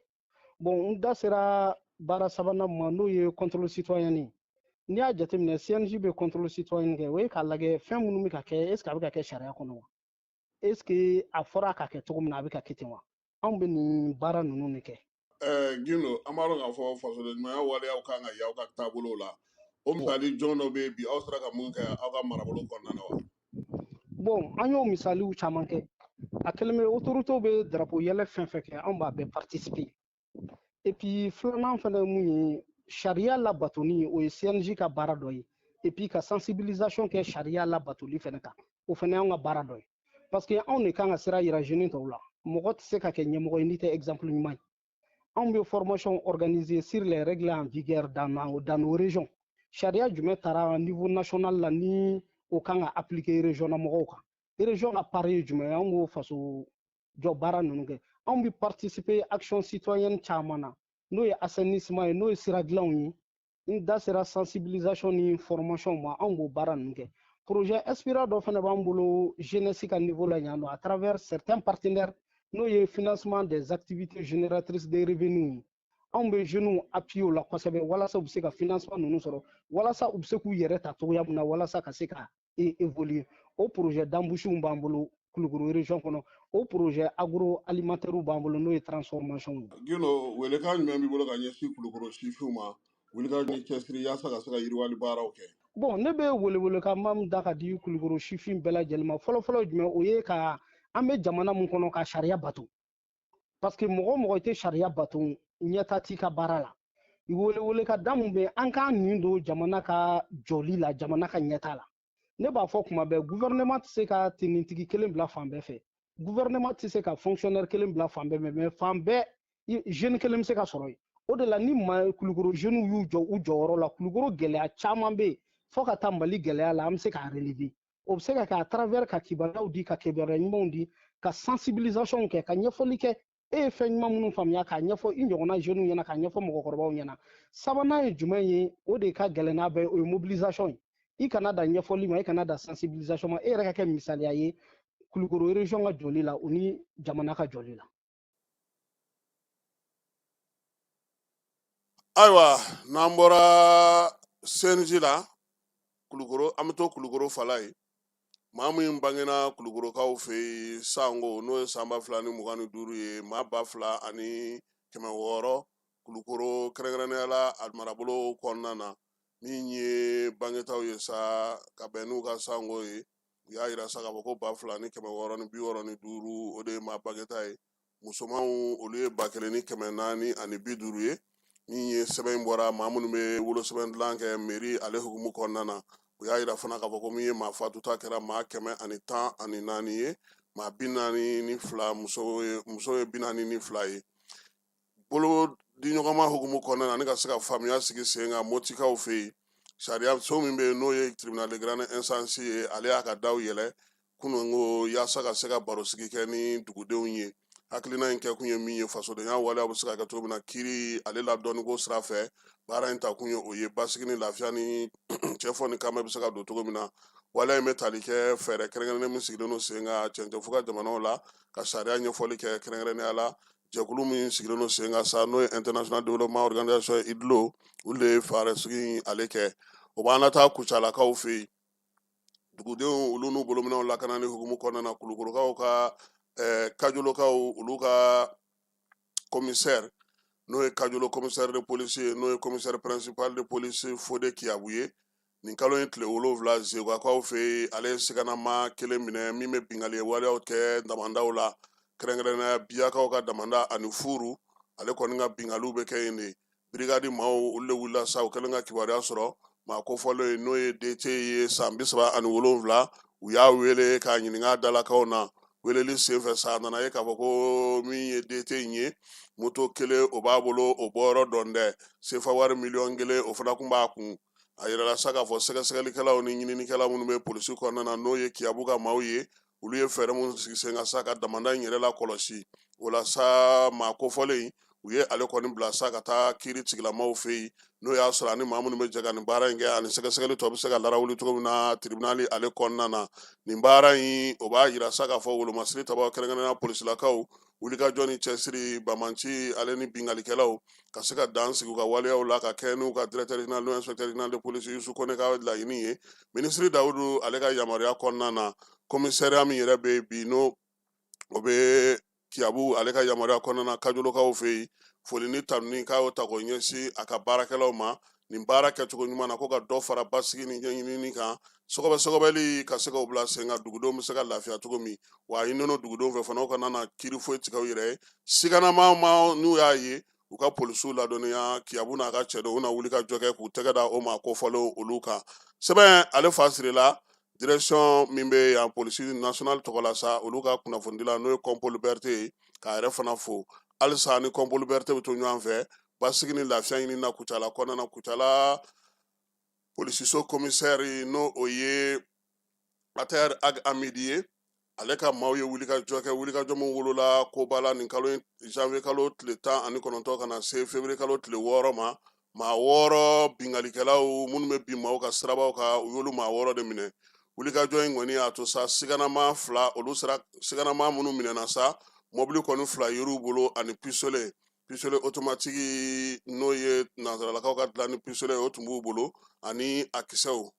bon n da sera baara sabanan ma n'o ye contrôle citoyen ye n'i y'a jateminɛ CNJ bɛ contrôle citoyen kɛ o ye k'a lajɛ fɛn minnu bɛ ka kɛ est ce que a bɛ ka kɛ sariya kɔnɔ wa est ce que a fɔra ka kɛ cogo min na a bɛ ka kɛ ten wa anw bɛ nin baara ninnu de kɛ. Gindo an b'a dɔn k'a fɔ fasoden ɲumanya waleyaw kan ka y'aw ka taabolow la o misali jɔn dɔ bɛ yen bi aw sera ka mun kɛ aw ka marabolo kɔnɔna na wa. bon an y'o misaliw caman kɛ a kɛlen bɛ autorités bɛ drapeau yɛlɛ fɛn fɛn kɛ anw b'a bɛɛ participer et puis filanan fɛnɛ ye mun ye sariya labatoli o ye CNJ ka baara dɔ ye et puis ka sensibilisation kɛ sariya labatoli fɛnɛ kan o fɛnɛ y'anw ka baara dɔ ye parce que anw de kan ka sira yira jeunes tɔw la mɔgɔ tɛ se ka kɛ ɲɛmɔgɔ ye n'i tɛ exemple ɲuman ye anw bɛ formation organisée sur les règles en vigueur dans nos régions sariya jumɛn taara niveau national la ni o kan ka appliquer région na mɔgɔw kan région ka pari ye jumɛn ye an b'o faso jɔ baara ninnu kɛ anw bɛ participer action citoyenne caman na n'o ye assainissement ye n'o ye sira dilanw ye n da sera sensibilisation ni formation ma anw b'o baara ninnu kɛ projet Inspira dɔ fana b'an bolo jeunesse ka niveau la yan nɔ à travers certains partenaires n'o ye financement des activités génératrices de revenus ye anw bɛ jeunes appuyer o la kosɛbɛ walasa u bɛ se ka financement ninnu sɔrɔ walasa u bɛ se k'u yɛrɛ ta cogoya min na walasa ka se ka évoluer o projet d'embauche b'an bolo Kulukoro région kɔnɔ o projet agroalimentaire b'an bolo n'o ye transformation ye. Gino welekan jumɛn b'i bolo ka ɲɛsin Kulukoro sifinw ma wulika ni cɛsiri yaasa ka se ka yiriwali baaraw kɛ. Bon ne bɛ welewelekan min da ka di Kulukoro sifin bɛɛ lajɛlen ma fɔlɔ jumɛn o ye ka an bɛ jamana min kɔnɔ ka sariya bato parce que mɔgɔ o mɔgɔ i tɛ sariya bato ɲɛta t'i ka baara la welewele ka da mun bɛ an k'an nin don jamana ka jɔli la jamana ka ɲɛta la ne b'a fɔ kuma bɛɛ gouvernement tɛ se ka tenintigi kelen bila fan bɛɛ fɛ gouvernement tɛ se ka fonctionnaire kelen bila fan bɛɛ mais fan bɛɛ jeune kelen bɛ se ka sɔrɔ yen o de la ni Kulukoro jeunes y'u jɔ u jɔyɔrɔ la Kulukoro gɛlɛya caman bɛ yen fo ka taa Mali gɛlɛya la an bɛ se k'a relever o bɛ se ka kɛ à travers ka kibaruyaw di ka kibaruya ɲumanw di ka sensibilisation kɛ ka ɲɛfɔli kɛ e ye fɛn ɲuman minnu faamuya k'a ɲɛfɔ i ɲɔgɔnna jeunes ɲɛna k'a ɲɛfɔ mɔgɔkɔrɔbaw ɲɛna sabanan ye jumɛn ye o de ka gɛlɛn n'a bɛɛ o ye mobilisation ye i kana da ɲɛfɔli ma i kana da sensibilisation ma e yɛrɛ ka kɛ misaliya ye Kulukoro région ka jɔli la o ni jamana ka jɔli la. Ayiwa n'an bɔra CNG la Kulukoro an bɛ to Kulukoro fala ye maa min bangena Kulukorokaw fɛ yen sango n'o ye san 2025 ye maa 2,600 Kulukoro kɛrɛnkɛrɛnnenya la a marabolo kɔnɔna na min ye bangetaw ye sa ka bɛn n'u ka sango ye u y'a yira sa k'a fɔ ko 2,665 o de ye maa bangeta ye musomanw olu ye 1,450 ye min ye sɛbɛn bɔra maa minnu bɛ wolosɛbɛn dilan kɛ mairie ale hukumu kɔnɔna na u y'a yira fana k'a fɔ ko min ye maa fatuta kɛra maa 114 ye maa 42 muso ye 42 ye bolo di ɲɔgɔnma hukumu kɔnɔna na ni ka se ka faamuya sigi sen kan Motikaw fɛ yen sariya so min bɛ yen n'o ye tribunal de grande instance ye ale y'a ka daw yɛlɛ kunun ko yaasa ka se ka baro sigi kɛ ni dugudenw ye hakilina in kɛ kun ye min ye fasoden ya waleya bɛ se ka kɛ cogo min na kiiri ale la dɔnniko sira fɛ baara in ta kun ye o ye basigi ni lafiya ni cɛfɔ ni kamɛ bɛ se ka don cogo min na waleya in bɛ tali kɛ fɛɛrɛ kɛrɛnkɛrɛnnen min sigilen don sen kan cɛncɛn fo ka jamanaw la ka sariya ɲɛfɔli kɛ kɛrɛnkɛrɛnnenya la jɛkulu min sigilen don sen kan sa n'o ye international development organisation IDLO olu de ye fɛɛrɛ sigi ale kɛ o b'an lataa Kucalakaw fɛ yen dugudenw olu n'u bolominɛw lakanani hukumu kɔnɔna na Kulukorokaw ka Kajolokaw olu ka commissaire n'o ye Kajolo commissaire de police ye n'o ye commissaire principal de police Fode Kiyabu ye nin kalo in tile 7 Zegwakaw fɛ ale siganama kelen minɛ min bɛ bingali waleyaw kɛ damandaw la kɛrɛnkɛrɛnnenya Biyakaw ka damanda ani Furu ale kɔni ka bingaliw bɛ kɛ yen de brigade maaw olu de wulila sa u kɛlen ka kibaruya sɔrɔ maa kofɔlen n'o ye DT ye san 37 u y'a wele k'a ɲininka dalakaw na weleli senfɛ sa a nana ye k'a fɔ ko min ye DT in ye moto kelen o b'a bolo o bɔyɔrɔ dɔn dɛ sefa wari $1,000,000 o fana kun b'a kun a yirala sa k'a fɔ sɛgɛsɛgɛlikɛlaw ni ɲininikɛla minnu bɛ polisi kɔnɔna na n'o ye Kiyabu ka maaw ye olu ye fɛɛrɛ minnu sigi sen kan sa ka damanda in yɛrɛ la kɔlɔsi o la sa maa kofɔlen u ye ale kɔni bila sa ka taa kiiri tigilamaw fɛ yen n'o y'a sɔrɔ ani maa minnu bɛ jɛ ka nin baara in kɛ ani sɛgɛsɛgɛli tɔ bɛ se ka larawuli cogo min na tribunal ale kɔnɔna na nin baara in o b'a yira sa k'a fɔ wolomasiri tabaw kɛrɛnkɛrɛnnenya polisilakaw wulikajɔ ni cɛsiri Bamanci ale ni bingalikɛlaw ka se ka dan sigi u ka waleyaw la ka kɛ n'u ka directeur général n'o inspecteur général de police Yusu Kone ka laɲini ye ministre Dawudu ale ka yamaruya kɔnɔna na commissariat min yɛrɛ bɛ bi n'o o bɛ Kiyabu ale ka yamaruya kɔnɔna na Kajolokaw fɛ yen foli ni tanuni k'a y'o ta k'o ɲɛsin a ka baarakɛlaw ma nin baara kɛcogo ɲuman na ko ka dɔ fara basigi ni ɲɛɲinini kan sɔgɔbɛli ka se k'o bila sen kan dugudenw bɛ se ka lafiya cogo min wa a ɲininen dugudenw fɛ fana o kana na kiiri foyi tigɛ u yɛrɛ ye siganama n'u y'a ye u ka polisiw ladɔnniya Kiyabu n'a ka cɛ dɔw u na wuli ka jɔ kɛ k'u tɛgɛ da o ma kofɔlen olu kan sɛbɛn ale fa sirila direction min bɛ yan polisi national tɔgɔ la sa olu ka kunnafonidila n'o ye Kɔnpoli Berete ye k'a yɛrɛ fana fo halisa ni Kɔnpoli Berete bɛ to ɲɔgɔn fɛ basigi ni lafiya ɲini na Kucala kɔnɔna na Kucala polisiso commissaire n'o o ye Ater Ag Amidi ye ale ka maaw ye wulikajɔ kɛ wulikajɔ min wolola kobala nin kalo janvier kalo tile 19 ka na se février kalo tile 6 ma maa 6 bingalikɛlaw minnu bɛ bin maaw ka sirabaw ka u y'olu maa 6 de minɛ wulikajɔ in kɔni y'a to sa siganama 2 olu sera siganama minnu minɛna sa mobili kɔni 2 yer'u bolo ani pistolet automatique n'o ye nanzaralakaw ka dilan ni pistolet o tun b'u bolo ani a kisɛw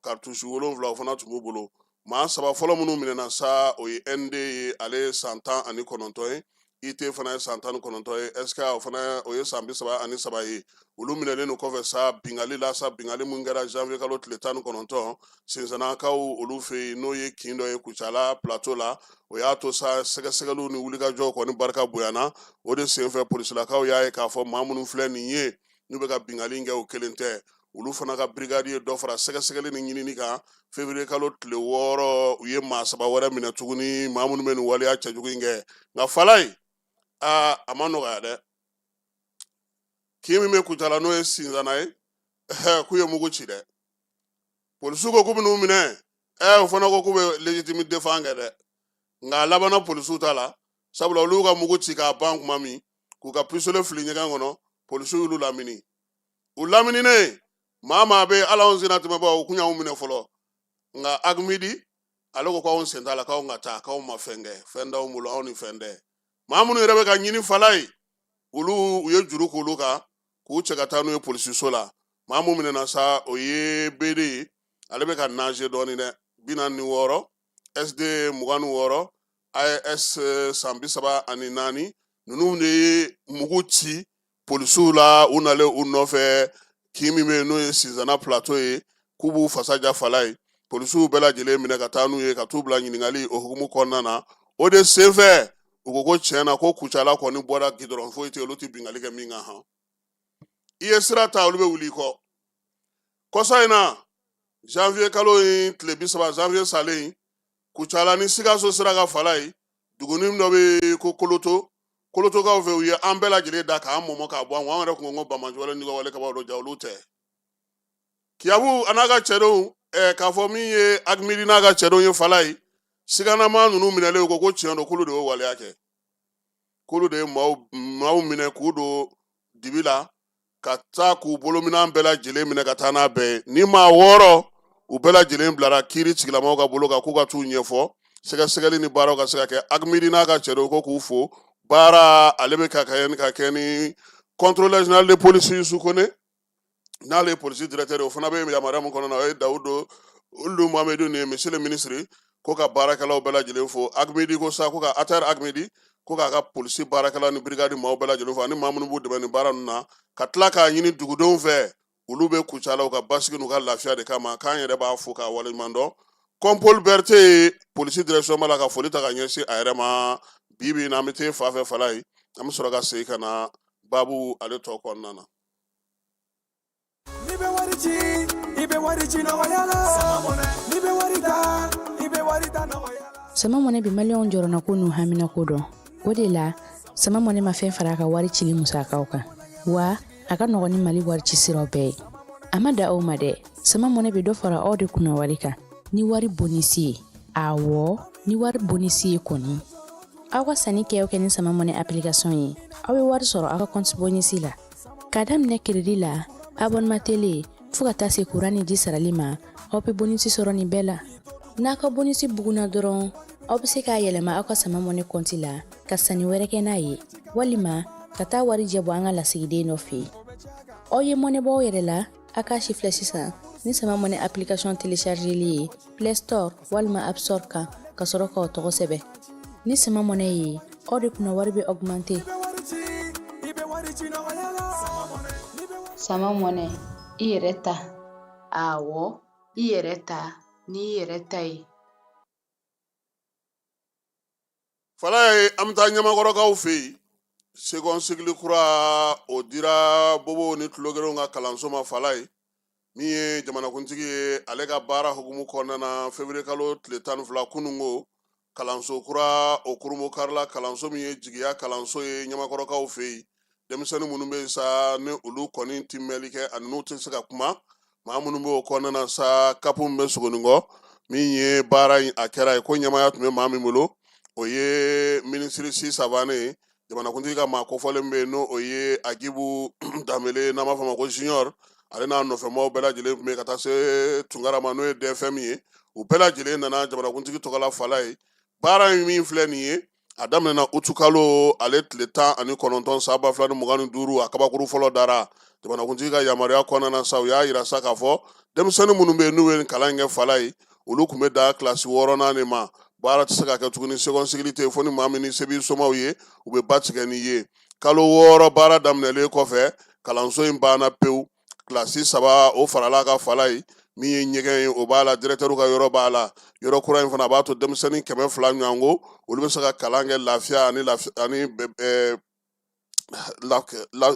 cartouche 7 o fana tun b'u bolo maa 3 fɔlɔ minnu minɛna sa o ye ND ye ale san 19 ye IT fana ye san 19 ye SK o fana o ye san 33 ye olu minɛlen no kɔfɛ sa bingali la sa bingali mun kɛra janvier kalo tile 19 sinzanakaw olu fɛ yen n'o ye kin dɔ ye Kucala plateau la o y'a to sa sɛgɛsɛgɛliw ni wulikajɔw kɔni barika bonyana o de senfɛ polisilakaw y'a ye k'a fɔ maa minnu filɛ nin ye n'u bɛ ka bingali kɛ o kelen tɛ olu fana ka brigade ye dɔ fara sɛgɛsɛgɛli ni ɲinini kan février kalo tile 6 u ye maa 3 wɛrɛ minɛ tuguni maa minnu bɛ nin waleya cɛjugu in kɛ nka Falaye a ma nɔgɔya dɛ k'i min bɛ Kucala n'o ye sinzana ye k'u ye mugu ci dɛ polisiw ko k'u bɛ n'u minɛ o fana ko k'u bɛ légitime défense kɛ dɛ nka a labanna polisiw ta la sabula olu ka mugu ci k'a ban kuma min k'u ka pistolet fili ɲɛgɛn kɔnɔ polisiw y'olu lamini u lamininen maa bɛ ala anw senna tɛmɛbaaw u kun y'anw minɛ fɔlɔ nka Agmidi ale ko k'anw sen t'a la k'anw ka taa k'anw ma fɛn kɛ fɛn t'anw bolo anw ni fɛn tɛ maa minnu yɛrɛ bɛ ka ɲini Falaye olu u ye juru k'olu kan k'u cɛ ka taa n'u ye polisiso la maa mun minɛna sa o ye BD ye ale bɛ ka nager dɔɔnin dɛ 46 SD 26 AS san 34 ninnu de ye mugu ci polisiw la u nalen u nɔfɛ k'i min bɛ yen n'o ye sinzana plateau ye k'u b'u fasa ja Falaye polisiw bɛɛ lajɛlen minɛ ka taa n'u ye ka t'u bila ɲininkali o hukumu kɔnɔna na o de senfɛ u ko ko tiɲɛna ko Kucala kɔni bɔra gidɔrɔn foyi tɛ olu tɛ bingali kɛ min kan han i ye sira ta olu bɛ wuli i kɔ kɔsa in na janvier kalo in tile 30 janvier salen Kucala ni Sikaso sira ka Falaye dugunin dɔ bɛ ko kolotokaw fɛ u ye an bɛɛ lajɛlen da k'an mɔmɔ k'a bɔ an yɛrɛ kun ko Bamajuwale ni wale kabaw dɔ ja olu tɛ Kiyabu a n'a ka cɛdenw k'a fɔ min ye Agmidi n'a ka cɛdenw ye Falaye siganama ninnu minɛlen u ko tiɲɛ don k'olu de y'o waleya kɛ k'olu de ye maaw minɛ k'u don dibi la ka taa k'u bolominɛn bɛɛ lajɛlen minɛ ka taa n'a bɛɛ ye ni maa 6 u bɛɛ lajɛlen bilara kiiri sigilamaw ka bolo kan k'u ka t'u ɲɛfɔ sɛgɛsɛgɛli ni baaraw ka se ka kɛ Agmidi n'a ka cɛdenw ko k'u fo baara ale bɛ ka kɛ ni contrôleur général de police Youssou Kone n'ale ye police directeur o fana bɛ yamaruya min kɔnɔ na o ye Dawudo Olu Mohamedou ni monsieur le ministre ko ka baarakɛlaw bɛɛ lajɛlen fo Agmidi ko sa ko ka Ater Agmidi ko k'a ka polisi baarakɛla ni brigade maaw bɛɛ lajɛlen fo ani maa minnu b'u dɛmɛ nin baara ninnu na ka tila k'a ɲini dugudenw fɛ olu bɛ Kucala u ka basigi n'u ka lafiya de kama k'an yɛrɛ b'a fo k'a waleɲuman dɔn comme Paul Berthe polisi direction b'a la ka foli ta ka ɲɛsin a yɛrɛ ma bi bi in na an bɛ taa fa fɛ Falaye an bɛ sɔrɔ ka segin ka na babu ale tɔ kɔnɔna na. Sama mɔnɛ bi maliyɛnw jɔrɔna ko n'u hamina ko dɔn o de la sama mɔnɛ ma fɛn fara a ka wari cili musakaw kan wa a ka nɔgɔn ni Mali wari ci siraw bɛɛ ye a ma da aw ma dɛ sama mɔnɛ bi dɔ fara aw de kunna wari kan ni wari bonisi ye awɔ ni wari bonisi ye kɔni aw ka sanni kɛ aw kɛ ni sama mɔnɛ application ye aw bɛ wari sɔrɔ aw ka compte bonisi la ka daminɛ crédit la abonnement télé fo ka taa se courant ni ji sarali ma aw bɛ bonisi sɔrɔ nin bɛɛ la n'a ka bonisi buguna dɔrɔn aw bɛ se k'a yɛlɛma aw ka sama mɔnɛ compte la ka sanni wɛrɛ kɛ n'a ye walima ka taa wari jɛ bɔ an ka lasigiden dɔ fɛ yen aw ye mɔnɛ bɔ aw yɛrɛ la a k'a si filɛ sisan ni sama mɔnɛ application téléchargeli ye Play Store walima App Store kan ka sɔrɔ k'aw tɔgɔ sɛbɛn ni sama mɔnɛ ye aw de kunna wari bɛ augmenter sama mɔnɛ i yɛrɛ ta awɔ i yɛrɛ ta ni i yɛrɛ ta ye Falaye an bɛ taa ɲamakɔrɔkaw fɛ yen seconde cycle kura o dira Bobo ni tulogerenw ka kalanso ma Falaye min ye jamanakuntigi ye ale ka baara hukumu kɔnɔna na février kalo tile 12 kunungo kalanso kura o kurumo karila kalanso min ye jigiya kalanso ye ɲamakɔrɔkaw fɛ yen denmisɛnnin minnu bɛ sa ni olu kɔni tɛ mɛnli kɛ ani n'u tɛ se ka kuma maa minnu bɛ o kɔnɔna na sa kapu min bɛ Sogonikɔ min ye baara in a kɛra ye ko ɲɛmaya tun bɛ maa min bolo o ye minisiri si sabanan ye jamanakuntigi ka maa kofɔlen bɛ yen n'o o ye Agibu Danbele n'an b'a fɔ a ma ko junior ale n'a nɔfɛmɔgɔw bɛɛ lajɛlen tun bɛ ka taa se Tunkara ma n'o ye DFM ye u bɛɛ lajɛlen nana jamanakuntigi tɔgɔla Fala ye baara in min filɛ nin ye a daminɛna utu kalo ale tile 19 san 2025 a kabakuru fɔlɔ dara jamanakuntigi ka yamaruya kɔnɔna na sa u y'a yira sa k'a fɔ denmisɛnnin minnu bɛ yen n'u ye kalan in kɛ Fala ye olu tun bɛ da kilasi 6nan de ma baara tɛ se ka kɛ tuguni seconde sigili tɛ fo ni maa min ni se b'i somaw ye u bɛ ba tigɛ n'i ye kalo 6 baara daminɛlen kɔfɛ kalanso in banna pewu kilasi 3 o farala ka Fala ye min ye ɲɛgɛn ye o b'a la directeur ka yɔrɔ b'a la yɔrɔ kura in fana b'a to denmisɛnnin 200 ɲɔgɔn ko olu bɛ se ka kalan kɛ lafiya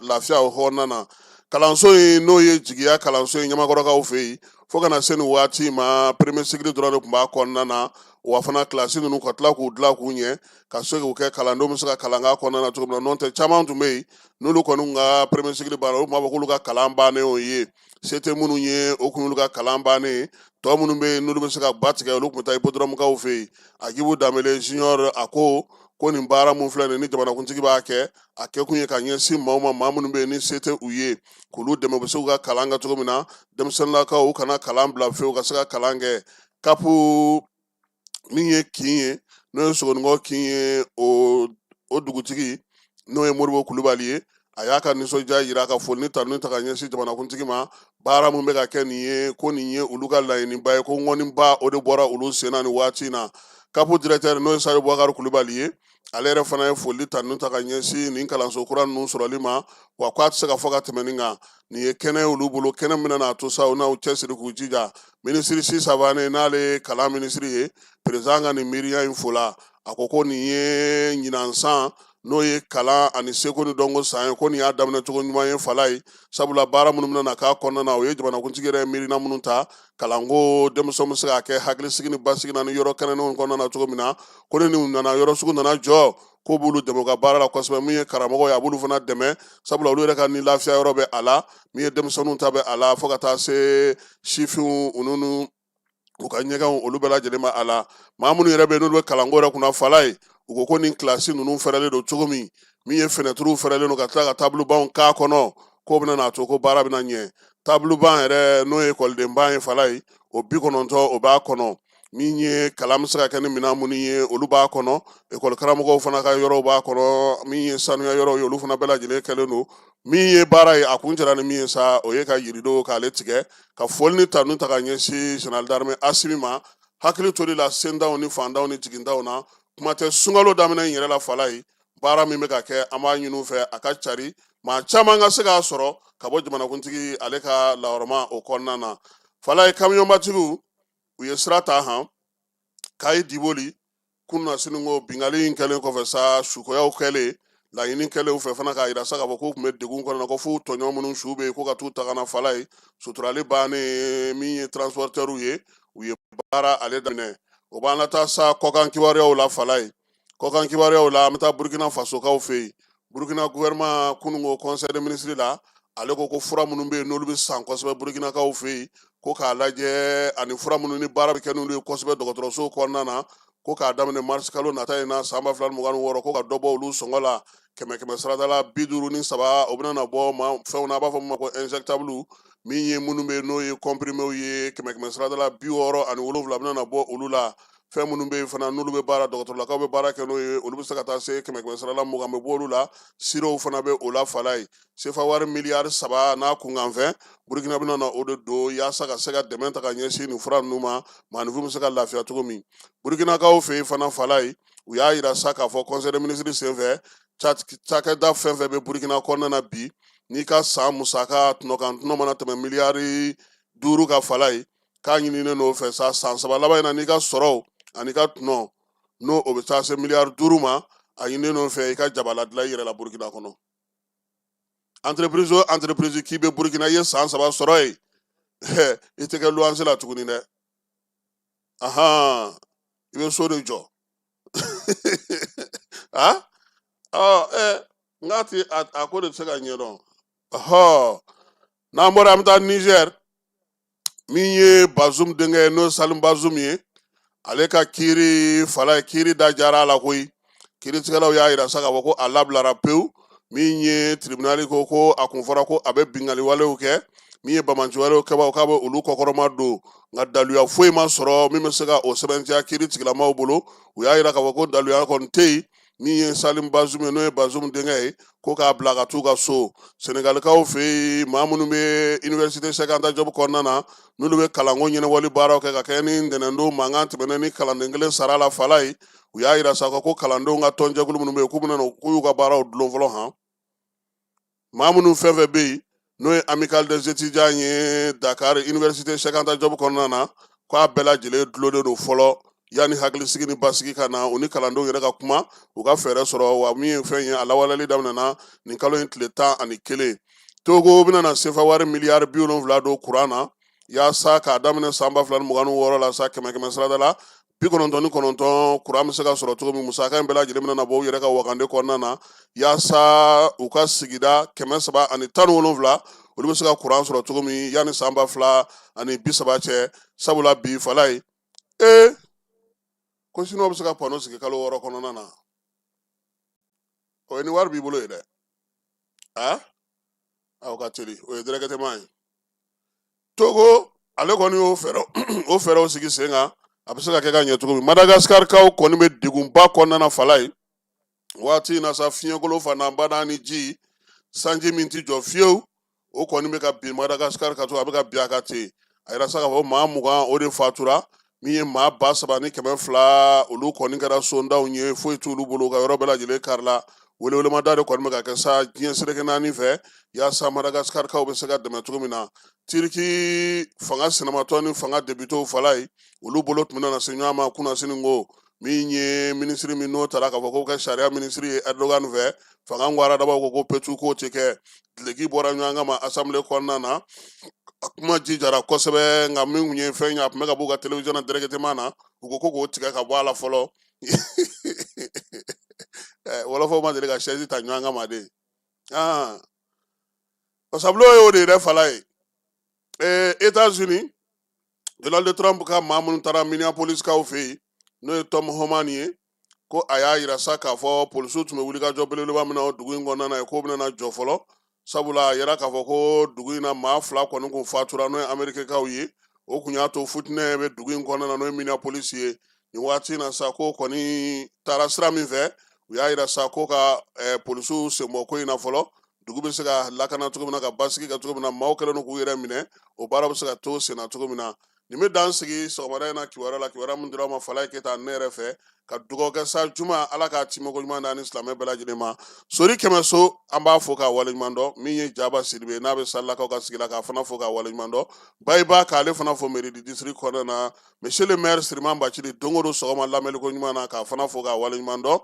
lafiya o hɔrɔn na kalanso in n'o ye jigiya kalanso in ɲamakɔrɔkaw fɛ yen fo kana se nin waati ma premier cycle dɔrɔn de tun b'a kɔnɔna na wa fana kilasi ninnu ka tila k'u dilan k'u ɲɛ ka se k'u kɛ kalandenw bɛ se ka kalan k'a kɔnɔna na cogo min na n'o tɛ caman tun bɛ yen n'olu kɔni ka premier cycle banna olu tun b'a fɔ k'olu ka kalan bannen o ye se tɛ minnu ye o kun y'olu ka kalan bannen ye tɔ minnu bɛ yen n'olu bɛ se ka ba tigɛ olu tun bɛ taa hippodrome-kaw fɛ yen Agibu Danbele junior a ko nin baara mun filɛ nin ni jamanakuntigi b'a kɛ a kɛ kun ye ka ɲɛsin maaw ma maa minnu bɛ yen ni se tɛ u ye k'olu dɛmɛ u bɛ se k'u ka kalan kɛ cogo min na denmisɛnninnakaw u kana kalan bila fewu ka se ka kalan kɛ kapu min ye kin ye n'o ye Sogonikɔ kin ye o dugutigi n'o ye Moribo Kulubali ye a y'a ka nisɔndiya jira ka foli ni tanuni ta ka ɲɛsin jamanakuntigi ma baara mun bɛ ka kɛ nin ye ko nin ye olu ka laɲiniba ye ko ŋɔniba o de bɔra olu sen na nin waati in na kapu directeur n'o ye Salifu Bubakari Kulubali ye ale yɛrɛ fana ye foli tanuni ta ka ɲɛsin nin kalanso kura ninnu sɔrɔli ma wa k'a tɛ se ka fɔ ka tɛmɛ nin kan nin ye kɛnɛ olu bolo kɛnɛ min na to sa u n'aw cɛsiri k'u jija minisiri si sabanan n'ale ye kalan minisiri ye président ka nin miiriya in fola a ko nin ye ɲinan san n'o ye kalan ani seko ni dɔnko san ye ko nin y'a daminɛ cogo ɲuman ye Fala ye sabula baara minnu bɛna na k'a kɔnɔna na o ye jamanakuntigi yɛrɛ miirina minnu ta kalanko denmisɛnw bɛ se ka kɛ hakilisigi ni basigi na ni yɔrɔ kɛnɛnenw kɔnɔna na cogo min na ko ni nin nana yɔrɔ sugu nana jɔ ko b'olu dɛmɛ u ka baara la kosɛbɛ min ye karamɔgɔ ye a b'olu fana dɛmɛ sabula olu yɛrɛ ka ni lafiya yɔrɔ bɛ a la min ye denmisɛnninw ta bɛ a la fo ka taa se sifinw olu u ka ɲɛgɛnw olu bɛɛ lajɛlen ma a la maa minnu yɛrɛ bɛ yen n'olu bɛ kalanko yɛrɛ kunna Fala ye u ko nin kilasi ninnu fɛrɛlen don cogo min ye fenɛtiriw fɛrɛlen don ka tila ka taabolobanw k'a kɔnɔ k'o bɛna n'a to ko baara bɛna ɲɛ taaboloban yɛrɛ n'o ye ekɔlidenba ye Fala ye o 90 o b'a kɔnɔ min ye kalan bɛ se ka kɛ ni minɛn minnu ye olu b'a kɔnɔ ekɔli karamɔgɔw fana ka yɔrɔw b'a kɔnɔ min ye sanuya yɔrɔw ye olu fana bɛɛ lajɛlen kɛlen don min ye baara ye a kun jɛra ni min ye sa o ye ka yirido k'ale tigɛ ka foli ni tanuni ta ka ɲɛsin général d'armée Asimi ma hakili to de la sendaw ni fandaw ni jigindaw na kuma tɛ sunkalo daminɛ in yɛrɛ la Fala ye baara min bɛ ka kɛ an b'a ɲini u fɛ a ka cari maa caman ka se k'a sɔrɔ ka bɔ jamanakuntigi ale ka lahɔrɔma o kɔnɔna na Fala ye kamiyɔnbatigiw u ye sira ta han Kayi Diboli kunun na sini ko bingali in kɛlen kɔfɛ sa sukoyaw kɛlen laɲini kɛlen u fɛ fana k'a yira sa k'a fɔ k'u tun bɛ degun kɔnɔna ko f'u tɔɲɔgɔn minnu su bɛ yen ko ka t'u ta ka na Fala ye suturali bannen min ye transporteur ye u ye baara ale daminɛ o b'an lataa sa kɔkan kibaruyaw la Fala ye kɔkan kibaruyaw la an bɛ taa Burkina Fasokaw fɛ yen Burkina gouvernement kunun ko conseil des ministres la ale ko fura minnu bɛ yen n'olu bɛ san kosɛbɛ Burkinakaw fɛ yen ko k'a lajɛ ani fura minnu ni baara bɛ kɛ n'olu ye kosɛbɛ dɔgɔtɔrɔso kɔnɔna na ko k'a daminɛ mars kalo nata in na san 2026 ko ka dɔ bɔ olu sɔngɔ la 100 sarada la 53 o bɛna na bɔ fɛnw na a b'a fɔ min ma ko injectable min ye minnu bɛ yen n'o ye comprimés ye 100 sarada la 67 bɛna na bɔ olu la fɛn minnu bɛ yen fana n'olu bɛ baara dɔgɔtɔrɔlakaw bɛ baara kɛ n'o ye olu bɛ se ka taa se 100 sarala 20 bɛ bɔ olu la sirow fana bɛ o la Fala ye sefa wari miliyari 3 n'a kunkanfɛn Burkina bɛna na o de don yaasa ka se ka dɛmɛ ta ka ɲɛsin nin fura ninnu ma maaninfin bɛ se ka lafiya cogo min Burkinakaw fɛ yen fana Fala ye u y'a yira sa k'a fɔ conseil des ministres senfɛ cakɛda fɛn fɛn bɛ Burkina kɔnɔna na bi n'i ka san musaka tɔnɔ mana tɛmɛ miliyari 5 ka Fala ye k'a ɲininen n'o fɛ sa san 3 laban in na n'i ka sɔrɔw ani ka tɔnɔ n'o o bɛ taa se miliyari 5 ma a ɲininen n'o fɛ i ka jabala dilan i yɛrɛ la Burkina kɔnɔ entreprise o entreprise k'i bɛ Burkina i ye san 3 sɔrɔ yen i tɛ kɛ luwanse la tuguni dɛ ahan i bɛ so de jɔ nka ti a ko de tɛ se ka ɲɛdɔn n'an bɔra an bɛ taa Niger min ye Bazoum denkɛ n'o Salim Bazoum ye ale ka kiiri fala ye kiiri da jara la koyi kiiritigɛlaw y'a yira sa k'a fɔ ko a labilara pewu min ye tribunali ko a kun fɔra ko a bɛ bingali walew kɛ min ye bamanci walew kɛbaaw k'a bɛ olu kɔkɔrɔma don nka daluya foyi ma sɔrɔ min bɛ se ka o sɛbɛntiya kiiritigilamaw bolo u y'a yira k'a fɔ ko daluya kɔni tɛ yen min ye Salim Bazoum ye n'o ye Bazoum denkɛ ye ko k'a bila ka t'u ka so Senegalikaw fɛ yen maa minnu bɛ Université Cheikh Anta Diop kɔnɔna na n'olu bɛ kalanko ɲɛnɛbɔli baaraw kɛ ka kɛ ni ntɛnɛndon mankan tɛmɛnen ni kalanden kelen sara la fala ye u y'a yira sa ko kalandenw ka tɔnjɛkulu minnu bɛ yen k'u bɛna k'u y'u ka baaraw dulon fɔlɔ han maa minnu fɛn fɛn bɛ yen n'o ye Amicale des étudiants ye Dakar Université Cheikh Anta Diop kɔnɔna na k'a bɛɛ lajɛlen dulonnen don fɔlɔ yanni hakilisigi ni basigi ka na u ni kalandenw yɛrɛ ka kuma u ka fɛɛrɛ sɔrɔ wa min ye fɛn ye a lawaleli daminɛna nin kalo in tile 11 Togo bɛna na sefa wari miliyari 70 don kuran na yaasa k'a daminɛ san 2026 la sa 100 sarada la 99 kuran bɛ se ka sɔrɔ cogo min musaka in bɛɛ lajɛlen bɛna na bɔ u yɛrɛ ka wakande kɔnɔna na yaasa u ka sigida 317 olu bɛ se ka kuran sɔrɔ cogo min yanni san 2030 cɛ sabula bi fala ye ko sinon bɛ se ka pano sigi kalo 6 kɔnɔna na o ye ni wari b'i bolo ye dɛ aw ka teli o ye dɛrɛkɛtɛma ye Togo ale kɔni y'o fɛɛrɛw sigi sen kan a bɛ se ka kɛ ka ɲɛ cogo min Madagascar kaw kɔni bɛ degunba kɔnɔna na fala ye waati in na sa fiɲɛkolo fanaba ni ji sanji min tɛ jɔ fiyewu o kɔni bɛ ka bin Madagascar ka to a bɛ ka bin a ka ten a yɛrɛ sa k'a fɔ maa 20 o de fatura min ye maa 3,200 olu kɔni kɛra sondaw ye foyi t'olu bolo ka yɔrɔ bɛɛ lajɛlen karila welewelemada de kɔni bɛ ka kɛ sa diɲɛ seleke naani fɛ yaasa Madagascar kaw bɛ se ka dɛmɛ cogo min na Tiriki fanga sinamatɔ ni fanga debitew fala ye olu bolo tun bɛna na se ɲɔgɔn ma kunnasini ko min ye minisiri min n'o taara k'a fɔ k'o kɛ sariya minisiri ye Erdogan fɛ fanga ŋwara dabaw ko petu k'o tɛ kɛ dileki bɔra ɲɔgɔn kan ma assemblée kɔnɔna na a kuma jijara kosɛbɛ nka min ye fɛn ye a tun bɛ ka b'u ka télévision na directement na u ko k'o tigɛ ka bɔ a la fɔlɔ wɔlɔfɔw ma deli ka chaise ta ɲɔgɔn kan ma de sabula o y'o de yɛrɛ fala ye États-Unis Donald Trump ka maa minnu taara Minneapolis kaw fɛ yen n'o ye Tom Homan ye ko a y'a yira sa k'a fɔ polisiw tun bɛ wulikajɔ belebeleba min na o dugu in kɔnɔna ye k'o bɛna na jɔ fɔlɔ sabula a yɛrɛ k'a fɔ ko dugu in na maa 2 kɔni kun fatura n'o ye Amerikɛnkaw ye o kun y'a to futinɛ bɛ dugu in kɔnɔna na n'o ye Minneapolis ye nin waati in na sa ko kɔni taara sira min fɛ u y'a yira sa ko ka polisiw senbɔ ko in na fɔlɔ dugu bɛ se ka lakana cogo min na ka basigi ka cogo min na maaw kɛlen don k'u yɛrɛ minɛ o baara bɛ se ka to sen na cogo min na nin bɛ dan sigi sɔgɔmada in na kibaruya la kibaruya min dira ma Falaye Keyita ne yɛrɛ fɛ ka dugawu kɛ sa juma ala k'a timiko ɲuman da ni silamɛ bɛɛ lajɛlen ma sori Kɛmɛso an b'a fɔ k'a waleɲuman dɔn min ye Jaba Sidibe n'a bɛ Salilakaw ka sigi la k'a fana fɔ k'a waleɲuman dɔn Bayiba k'ale fana fɔ mairie du district kɔnɔna na monsieur le maire Siriman Bacili don o don sɔgɔma lamɛnliko ɲuman na k'a fana fɔ k'a waleɲuman dɔn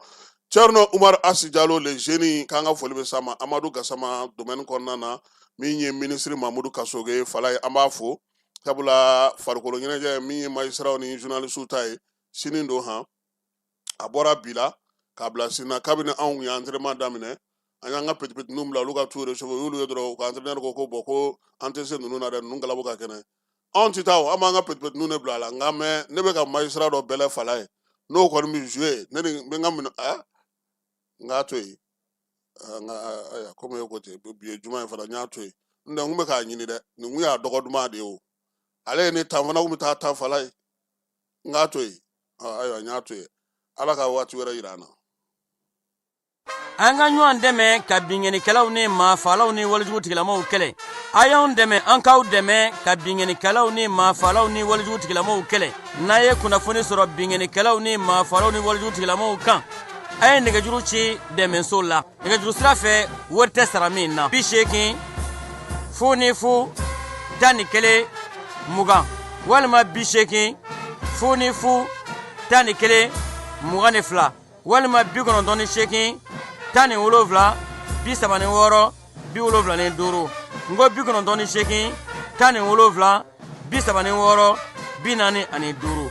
Thierno Umar Asi Jalo le jeune k'an ka foli bɛ s'a ma Amadu Gasama domaine kɔnɔna na min ye ministre Mamudu Kasoge Falaye an b'a fɔ sabula farikolo ɲɛnajɛ min ye magistraw ni journalistes ta ye sini don han a bɔra bi la k'a bila sini na kabini anw ye entraînement daminɛ an y'an ka petit ninnu bila olu ka t'u réchauffer u y'olu ye dɔrɔn u ka entraîneur ko ko an tɛ se ninnu na dɛ ninnu galabo ka kɛnɛ anw tɛ taa o an b'an ka petit ninnu de bila a la nka mɛ ne bɛ ka magistrat dɔ bɛlɛ Falaye n'o kɔni bɛ jouer ne ni n bɛ n ka minɛ n k'a to yen nka komi e ko ten bi ye juma ye fana n y'a to yen n tɛ n kun bɛ k'a ɲini dɛ nin kun y'a dɔgɔ duman de ye o ale ye ne tan fana kun bɛ taa tan Falaye n k'a to yen ayiwa n y'a to yen ala ka waati wɛrɛ yira an na. An ka ɲɔgɔn dɛmɛ ka binŋɛnikɛlaw ni maafalaw ni walijugutigilamaw kɛlɛ a y'anw dɛmɛ an k'aw dɛmɛ ka binŋɛnikɛlaw ni maafalaw ni walijugutigilamaw kɛlɛ n'a ye kunnafoni sɔrɔ binŋɛnikɛlaw ni maafalaw ni walijugutigilamaw kan a ye nɛgɛjuru ci dɛmɛso la nɛgɛjuru sira fɛ wari tɛ sara min na 80 00 11 20 walima 80 00 11 22 walima 98 17 36 75 ngo 98 17 36 45